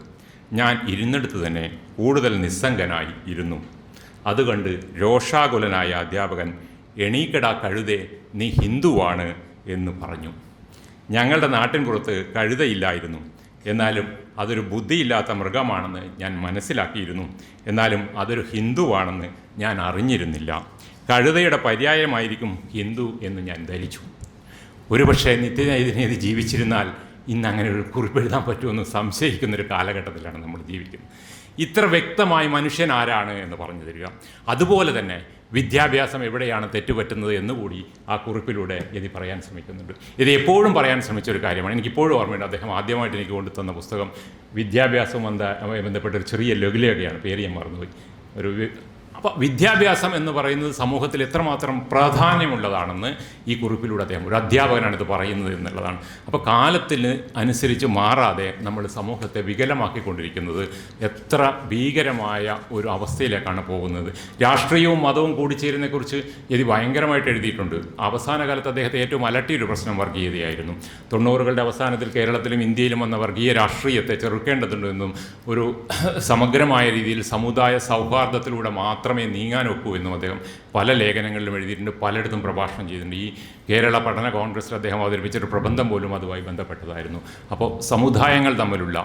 Speaker 1: ഞാൻ ഇരുന്നിടത്ത് തന്നെ കൂടുതൽ നിസ്സംഗനായി ഇരുന്നു. അതുകണ്ട് രോഷാകുലനായ അധ്യാപകൻ, എണീക്കടാ കഴുതേ, നീ ഹിന്ദുവാണ് എന്ന് പറഞ്ഞു. ഞങ്ങളുടെ നാട്ടിൻപുറത്ത് കഴുതയില്ലായിരുന്നു. എന്നാലും അതൊരു ബുദ്ധിയില്ലാത്ത മൃഗമാണെന്ന് ഞാൻ മനസ്സിലാക്കിയിരുന്നു. എന്നാലും അതൊരു ഹിന്ദുവാണെന്ന് ഞാൻ അറിഞ്ഞിരുന്നില്ല. കഴുതയുടെ പര്യായമായിരിക്കും ഹിന്ദു എന്ന് ഞാൻ ധരിച്ചു. ഒരുപക്ഷെ നിത്യനൈതിനെ ജീവിച്ചിരുന്നാൽ ഇന്ന് അങ്ങനെ ഒരു കുറിപ്പെഴുതാൻ പറ്റുമെന്ന് സംശയിക്കുന്നൊരു കാലഘട്ടത്തിലാണ് നമ്മൾ ജീവിക്കുന്നത്. ഇത്ര വ്യക്തമായി മനുഷ്യൻ ആരാണ് എന്ന് പറഞ്ഞു തരിക. അതുപോലെ തന്നെ വിദ്യാഭ്യാസം എവിടെയാണ് തെറ്റുപറ്റുന്നത് എന്നുകൂടി ആ കുറിപ്പിലൂടെ യതി പറയാൻ ശ്രമിക്കുന്നുണ്ട്. ഇത് എപ്പോഴും പറയാൻ ശ്രമിച്ചൊരു കാര്യമാണ്. എനിക്കിപ്പോഴും ഓർമ്മയുണ്ട്. അദ്ദേഹം ആദ്യമായിട്ട് എനിക്ക് കൊണ്ടുതന്ന പുസ്തകം വിദ്യാഭ്യാസവുമായി ബന്ധപ്പെട്ടൊരു ചെറിയ ലഘുലേഖയാണ്. പേര് ഞാൻ മറന്നുപോയി. അപ്പോൾ വിദ്യാഭ്യാസം എന്ന് പറയുന്നത് സമൂഹത്തിൽ എത്രമാത്രം പ്രാധാന്യമുള്ളതാണെന്ന് ഈ കുറിപ്പിലൂടെ അദ്ദേഹം, ഒരു അധ്യാപകനാണ് ഇത് പറയുന്നത് എന്നുള്ളതാണ്. അപ്പോൾ കാലത്തിന് അനുസരിച്ച് മാറാതെ നമ്മൾ സമൂഹത്തെ വികലമാക്കിക്കൊണ്ടിരിക്കുന്നത് എത്ര ഭീകരമായ ഒരു അവസ്ഥയിലേക്കാണ് പോകുന്നത്. രാഷ്ട്രീയവും മതവും കൂടിച്ചേരുന്നതിനെക്കുറിച്ച് ഇത് ഭയങ്കരമായിട്ട് എഴുതിയിട്ടുണ്ട്. അവസാന കാലത്ത് അദ്ദേഹത്തെ ഏറ്റവും അലട്ടിയൊരു പ്രശ്നം വർഗീയതയായിരുന്നു. 90കളുടെ അവസാനത്തിൽ കേരളത്തിലും ഇന്ത്യയിലും വന്ന വർഗീയ രാഷ്ട്രീയത്തെ ചെറുക്കേണ്ടതുണ്ടെന്നും ഒരു സമഗ്രമായ രീതിയിൽ സമുദായ സൗഹാർദ്ദത്തിലൂടെ മാത്രമേ നീങ്ങാനൊക്കൂ എന്നും അദ്ദേഹം പല ലേഖനങ്ങളിലും എഴുതിയിട്ടുണ്ട്. പലയിടത്തും പ്രഭാഷണം ചെയ്തിട്ടുണ്ട്. ഈ കേരള പഠന കോൺഗ്രസ്സിൽ അദ്ദേഹം അവതരിപ്പിച്ചൊരു പ്രബന്ധം പോലും അതുമായി ബന്ധപ്പെട്ടതായിരുന്നു. അപ്പോൾ സമുദായങ്ങൾ തമ്മിലുള്ള,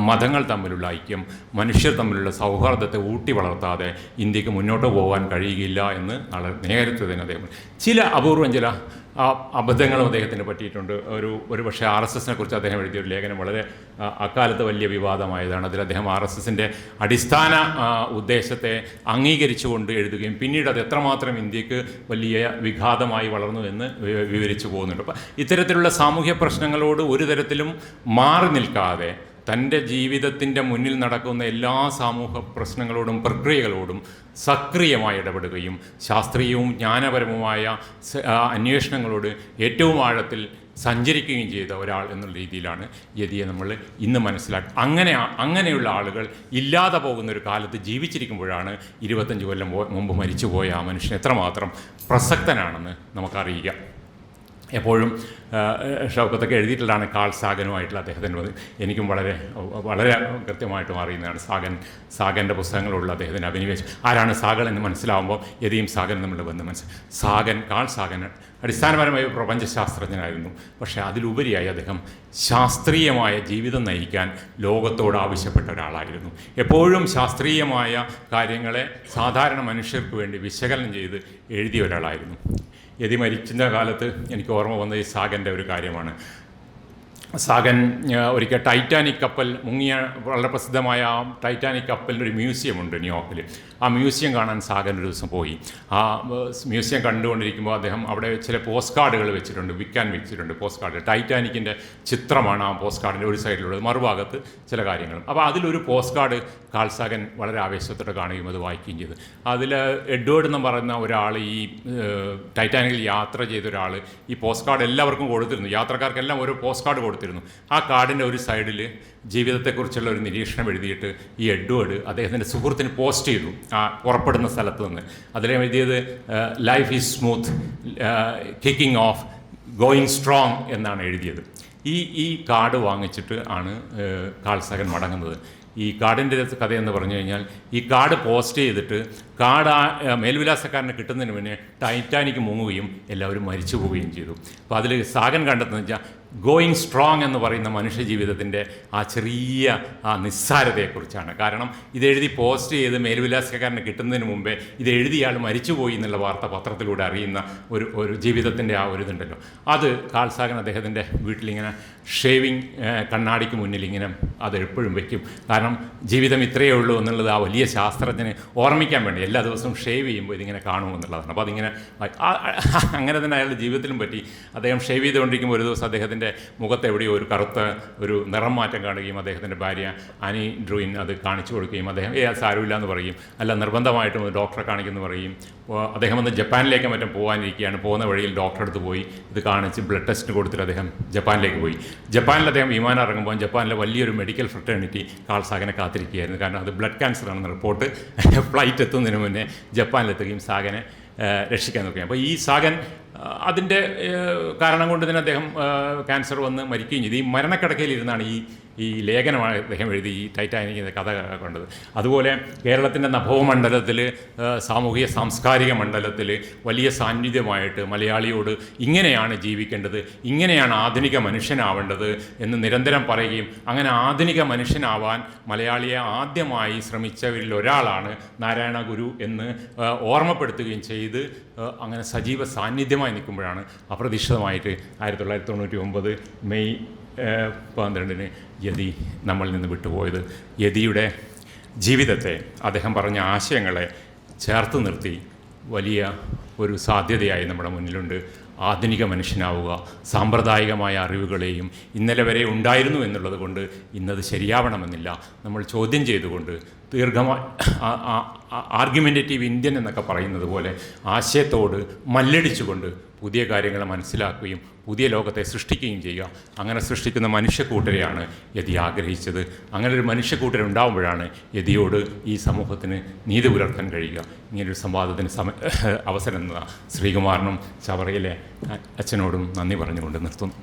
Speaker 1: മതങ്ങൾ തമ്മിലുള്ള ഐക്യം, മനുഷ്യർ തമ്മിലുള്ള സൗഹാർദ്ദത്തെ ഊട്ടി വളർത്താതെ ഇന്ത്യക്ക് മുന്നോട്ട് പോകാൻ കഴിയുകയില്ല എന്ന് നേരത്തെ തന്നെ അദ്ദേഹം ചില അപൂർവം ചില അബദ്ധങ്ങളും അദ്ദേഹത്തിന് പറ്റിയിട്ടുണ്ട്. ഒരു പക്ഷേ RSSനെ കുറിച്ച് അദ്ദേഹം എഴുതിയൊരു ലേഖനം വളരെ അക്കാലത്ത് വലിയ വിവാദമായതാണ്. അതിൽ അദ്ദേഹം RSSൻ്റെ അടിസ്ഥാന ഉദ്ദേശത്തെ അംഗീകരിച്ചുകൊണ്ട് എഴുതുകയും പിന്നീട് അത് എത്രമാത്രം ഇന്ത്യക്ക് വലിയ വിഘാതമായി വളർന്നു എന്ന് വിവരിച്ചു പോകുന്നുണ്ട്. അപ്പം ഇത്തരത്തിലുള്ള സാമൂഹ്യ പ്രശ്നങ്ങളോട് ഒരു തരത്തിലും മാറി നിൽക്കാതെ തൻ്റെ ജീവിതത്തിൻ്റെ മുന്നിൽ നടക്കുന്ന എല്ലാ സാമൂഹ്യ പ്രശ്നങ്ങളോടും പ്രക്രിയകളോടും സക്രിയമായി ഇടപെടുകയും ശാസ്ത്രീയവും ജ്ഞാനപരവുമായ അന്വേഷണങ്ങളോട് ഏറ്റവും ആഴത്തിൽ സഞ്ചരിക്കുകയും ചെയ്ത ഒരാൾ എന്നുള്ള രീതിയിലാണ് യതിയെ നമ്മൾ ഇന്ന് മനസ്സിലാക്കുക. അങ്ങനെയുള്ള ആളുകൾ ഇല്ലാതെ പോകുന്ന ഒരു കാലത്ത് ജീവിച്ചിരിക്കുമ്പോഴാണ് 25 കൊല്ലം മുമ്പ് മരിച്ചുപോയ ആ മനുഷ്യൻ എത്രമാത്രം പ്രസക്തനാണെന്ന് നമുക്കറിയുക. എപ്പോഴും ഷൗക്കത്തൊക്കെ എഴുതിയിട്ടുള്ളതാണ് കാൾ സാഗനുമായിട്ടുള്ള അദ്ദേഹത്തിൻ്റെ, എനിക്കും വളരെ വളരെ കൃത്യമായിട്ടും അറിയുന്നതാണ്. സാഗൻ്റെ പുസ്തകങ്ങളുള്ള അദ്ദേഹത്തിൻ്റെ അഭിനിവേശം. ആരാണ് സാഗൻ എന്ന് മനസ്സിലാവുമ്പോൾ യതിയും സാഗൻ തമ്മിലുള്ള ബന്ധം മനസ്സിലാവും. കാൾ സാഗൻ അടിസ്ഥാനപരമായ പ്രപഞ്ചശാസ്ത്രജ്ഞനായിരുന്നു. പക്ഷേ അതിലുപരിയായി അദ്ദേഹം ശാസ്ത്രീയമായ ജീവിതം നയിക്കാൻ ലോകത്തോട് ആവശ്യപ്പെട്ട ഒരാളായിരുന്നു. എപ്പോഴും ശാസ്ത്രീയമായ കാര്യങ്ങളെ സാധാരണ മനുഷ്യർക്ക് വേണ്ടി വിശകലനം ചെയ്ത് എഴുതിയ ഒരാളായിരുന്നു. യതി മരിക്കുന്ന കാലത്ത് എനിക്ക് ഓർമ്മ വന്നത് ഈ സാഗൻ്റെ ഒരു കാര്യമാണ്. സാഗൻ ഒരിക്കൽ ടൈറ്റാനിക് കപ്പൽ മുങ്ങിയ വളരെ പ്രസിദ്ധമായ ആ ടൈറ്റാനിക് കപ്പലിൻ്റെ ഒരു മ്യൂസിയമുണ്ട് ന്യൂയോർക്കിൽ. ആ മ്യൂസിയം കാണാൻ സാഗൻ ഒരു ദിവസം പോയി. ആ മ്യൂസിയം കണ്ടുകൊണ്ടിരിക്കുമ്പോൾ അദ്ദേഹം അവിടെ ചില പോസ്റ്റ് കാർഡുകൾ വിൽക്കാൻ വെച്ചിട്ടുണ്ട്. പോസ്റ്റ് കാർഡ് ടൈറ്റാനിക്കിൻ്റെ ചിത്രമാണ് ആ പോസ്റ്റ് കാർഡിൻ്റെ ഒരു സൈഡിലുള്ളത്, മറുഭാഗത്ത് ചില കാര്യങ്ങളും. അപ്പോൾ അതിലൊരു പോസ്റ്റ് കാർഡ് കാൾ സാഗൻ വളരെ ആവേശത്തോടെ കാണുകയും അത് വായിക്കുകയും ചെയ്തു. അതിൽ എഡ്വേർഡ് എന്ന് പറയുന്ന ഒരാൾ, ഈ ടൈറ്റാനിക്കിൽ യാത്ര ചെയ്ത ഒരാൾ ഈ പോസ്റ്റ് കാർഡ് എല്ലാവർക്കും കൊടുത്തിരുന്നു. യാത്രക്കാർക്കെല്ലാം ഓരോ പോസ്റ്റ് കാർഡ് കൊടുത്തിരുന്നു. ആ കാർഡിൻ്റെ ഒരു സൈഡിൽ ജീവിതത്തെക്കുറിച്ചുള്ള ഒരു നിരീക്ഷണം എഴുതിയിട്ട് ഈ എഡ്വേർഡ് അദ്ദേഹത്തിൻ്റെ സുഹൃത്തിന് പോസ്റ്റ് ചെയ്തു ആ പുറപ്പെടുന്ന സ്ഥലത്ത് നിന്ന്. അതിലെഴുതിയത് life is smooth, kicking off, going strong എന്നാണ് എഴുതിയത്. ഈ കാർഡ് വാങ്ങിച്ചിട്ട് ആണ് കാൾ സാഗൻ മടങ്ങുന്നത്. ഈ കാർഡിൻ്റെ കഥയെന്ന് പറഞ്ഞു കഴിഞ്ഞാൽ, ഈ കാർഡ് പോസ്റ്റ് ചെയ്തിട്ട് കാർഡ് മേൽവിലാസക്കാരന് കിട്ടുന്നതിന് മുന്നേ ടൈറ്റാനിക് മുങ്ങുകയും എല്ലാവരും മരിച്ചു പോവുകയും ചെയ്തു. അപ്പോൾ അതിൽ സാഗൻ കണ്ടെത്തുന്നത് വെച്ചാൽ ഗോയിങ് സ്ട്രോങ് എന്ന് പറയുന്ന മനുഷ്യ ജീവിതത്തിൻ്റെ ആ ചെറിയ ആ നിസ്സാരതയെക്കുറിച്ചാണ്. കാരണം ഇതെഴുതി പോസ്റ്റ് ചെയ്ത് മേൽവിലാസക്കാരന് കിട്ടുന്നതിന് മുമ്പേ ഇത് എഴുതിയാൾ മരിച്ചുപോയി എന്നുള്ള വാർത്ത പത്രത്തിലൂടെ അറിയുന്ന ഒരു ജീവിതത്തിൻ്റെ ആ ഒരു ഇതുണ്ടല്ലോ, അത് കാൾ സാഗൻ അദ്ദേഹത്തിൻ്റെ വീട്ടിലിങ്ങനെ ഷേവിങ് കണ്ണാടിക്ക് മുന്നിൽ ഇങ്ങനെ അത് എപ്പോഴും വയ്ക്കും. കാരണം ജീവിതം ഇത്രയേ ഉള്ളൂ എന്നുള്ളത് ആ വലിയ ശാസ്ത്രജ്ഞന് ഓർമ്മിക്കാൻ വേണ്ടി എല്ലാ ദിവസവും ഷേവ് ചെയ്യുമ്പോൾ ഇതിങ്ങനെ കാണുമെന്നുള്ളതാണ്. അപ്പോൾ അതിങ്ങനെ അങ്ങനെ തന്നെ അയാളുടെ ജീവിതത്തിലും പറ്റി. അദ്ദേഹം ഷേവ് ചെയ്തുകൊണ്ടിരിക്കുമ്പോൾ ഒരു ദിവസം അദ്ദേഹത്തിൻ്റെ മുഖത്ത് എവിടെയോ ഒരു കറുത്ത ഒരു നിറം മാറ്റം കാണുകയും അദ്ദേഹത്തിൻ്റെ ഭാര്യ ആനി ഡ്രൂയിൻ അത് കാണിച്ചു കൊടുക്കുകയും അദ്ദേഹം സാരമില്ല എന്ന് പറയും, അല്ല നിർബന്ധമായിട്ടും ഡോക്ടറെ കാണിക്കുമെന്ന് പറയും. അദ്ദേഹം ഒന്ന് ജപ്പാനിലേക്ക് മറ്റും പോകാനിരിക്കുകയാണ്. പോകുന്ന വഴിയിൽ ഡോക്ടറെ അടുത്ത് പോയി ഇത് കാണിച്ച് ബ്ലഡ് ടെസ്റ്റ് കൊടുത്തിട്ട് അദ്ദേഹം ജപ്പാനിലേക്ക് പോയി. ജപ്പാനിൽ അദ്ദേഹം വിമാനം ഇറങ്ങുമ്പോൾ ജപ്പാനിലെ വലിയൊരു മെഡിക്കൽ ഫ്രട്ടേണിറ്റി കാൾ സാഗനെ കാത്തിരിക്കുകയായിരുന്നു. കാരണം അത് ബ്ലഡ് ക്യാൻസർ ആണെന്ന് റിപ്പോർട്ട്. ഫ്ലൈറ്റ് എത്തുന്നതിന് മുന്നേ ജപ്പാനിലെത്തുകയും സാഗനെ രക്ഷിക്കാൻ നോക്കുകയും. അപ്പോൾ ഈ സാഗൻ അതിൻ്റെ കാരണം കൊണ്ട് തന്നെ അദ്ദേഹം ക്യാൻസർ വന്ന് മരിക്കുകയും ചെയ്തു. ഈ മരണക്കിടക്കയിലിരുന്നാണ് ഈ ലേഖനമാണ് അദ്ദേഹം എഴുതി ഈ ടൈറ്റാനിക്കിൻ്റെ കഥ കണ്ടത്. അതുപോലെ കേരളത്തിൻ്റെ നഭോമണ്ഡലത്തിൽ, സാമൂഹിക സാംസ്കാരിക മണ്ഡലത്തിൽ വലിയ സാന്നിധ്യമായിട്ട് മലയാളിയോട് ഇങ്ങനെയാണ് ജീവിക്കേണ്ടത്, ഇങ്ങനെയാണ് ആധുനിക മനുഷ്യനാവേണ്ടത് എന്ന് നിരന്തരം പറയുകയും അങ്ങനെ ആധുനിക മനുഷ്യനാവാൻ മലയാളിയെ ആദ്യമായി ശ്രമിച്ചവരിൽ ഒരാളാണ് നാരായണ ഗുരു എന്ന് ഓർമ്മപ്പെടുത്തുകയും ചെയ്ത് അങ്ങനെ സജീവ സാന്നിധ്യമായി നിൽക്കുമ്പോഴാണ് അപ്രതീക്ഷിതമായിട്ട് 1999 മെയ് 12 യതി നമ്മളിൽ നിന്ന് വിട്ടുപോയത്. യതിയുടെ ജീവിതത്തെ, അദ്ദേഹം പറഞ്ഞ ആശയങ്ങളെ ചേർത്ത് നിർത്തി വലിയ ഒരു സാധ്യതയായി നമ്മുടെ മുന്നിലുണ്ട്. ആധുനിക മനുഷ്യനാവുക, സാമ്പ്രദായികമായ അറിവുകളെയും ഇന്നലെ വരെ ഉണ്ടായിരുന്നു എന്നുള്ളത് കൊണ്ട് ഇന്നത് ശരിയാവണമെന്നില്ല. നമ്മൾ ചോദ്യം ചെയ്തുകൊണ്ട് ദീർഘമായ ആർഗ്യുമെൻറ്റേറ്റീവ് ഇന്ത്യൻ എന്നൊക്കെ പറയുന്നത് പോലെ ആശയത്തോട് മല്ലടിച്ചുകൊണ്ട് പുതിയ കാര്യങ്ങളെ മനസ്സിലാക്കുകയും പുതിയ ലോകത്തെ സൃഷ്ടിക്കുകയും ചെയ്യുക. അങ്ങനെ സൃഷ്ടിക്കുന്ന മനുഷ്യക്കൂട്ടരെയാണ് യതി ആഗ്രഹിച്ചത്. അങ്ങനെ ഒരു മനുഷ്യക്കൂട്ടർ ഉണ്ടാകുമ്പോഴാണ് യതിയോട് ഈ സമൂഹത്തിന് നീതി പുലർത്താൻ കഴിയുക. ഇങ്ങനൊരു സംവാദത്തിന് അവസരം ശ്രീകുമാറിനും ചവറയിലെ അച്ഛനോടും നന്ദി പറഞ്ഞുകൊണ്ട് നിർത്തുന്നു.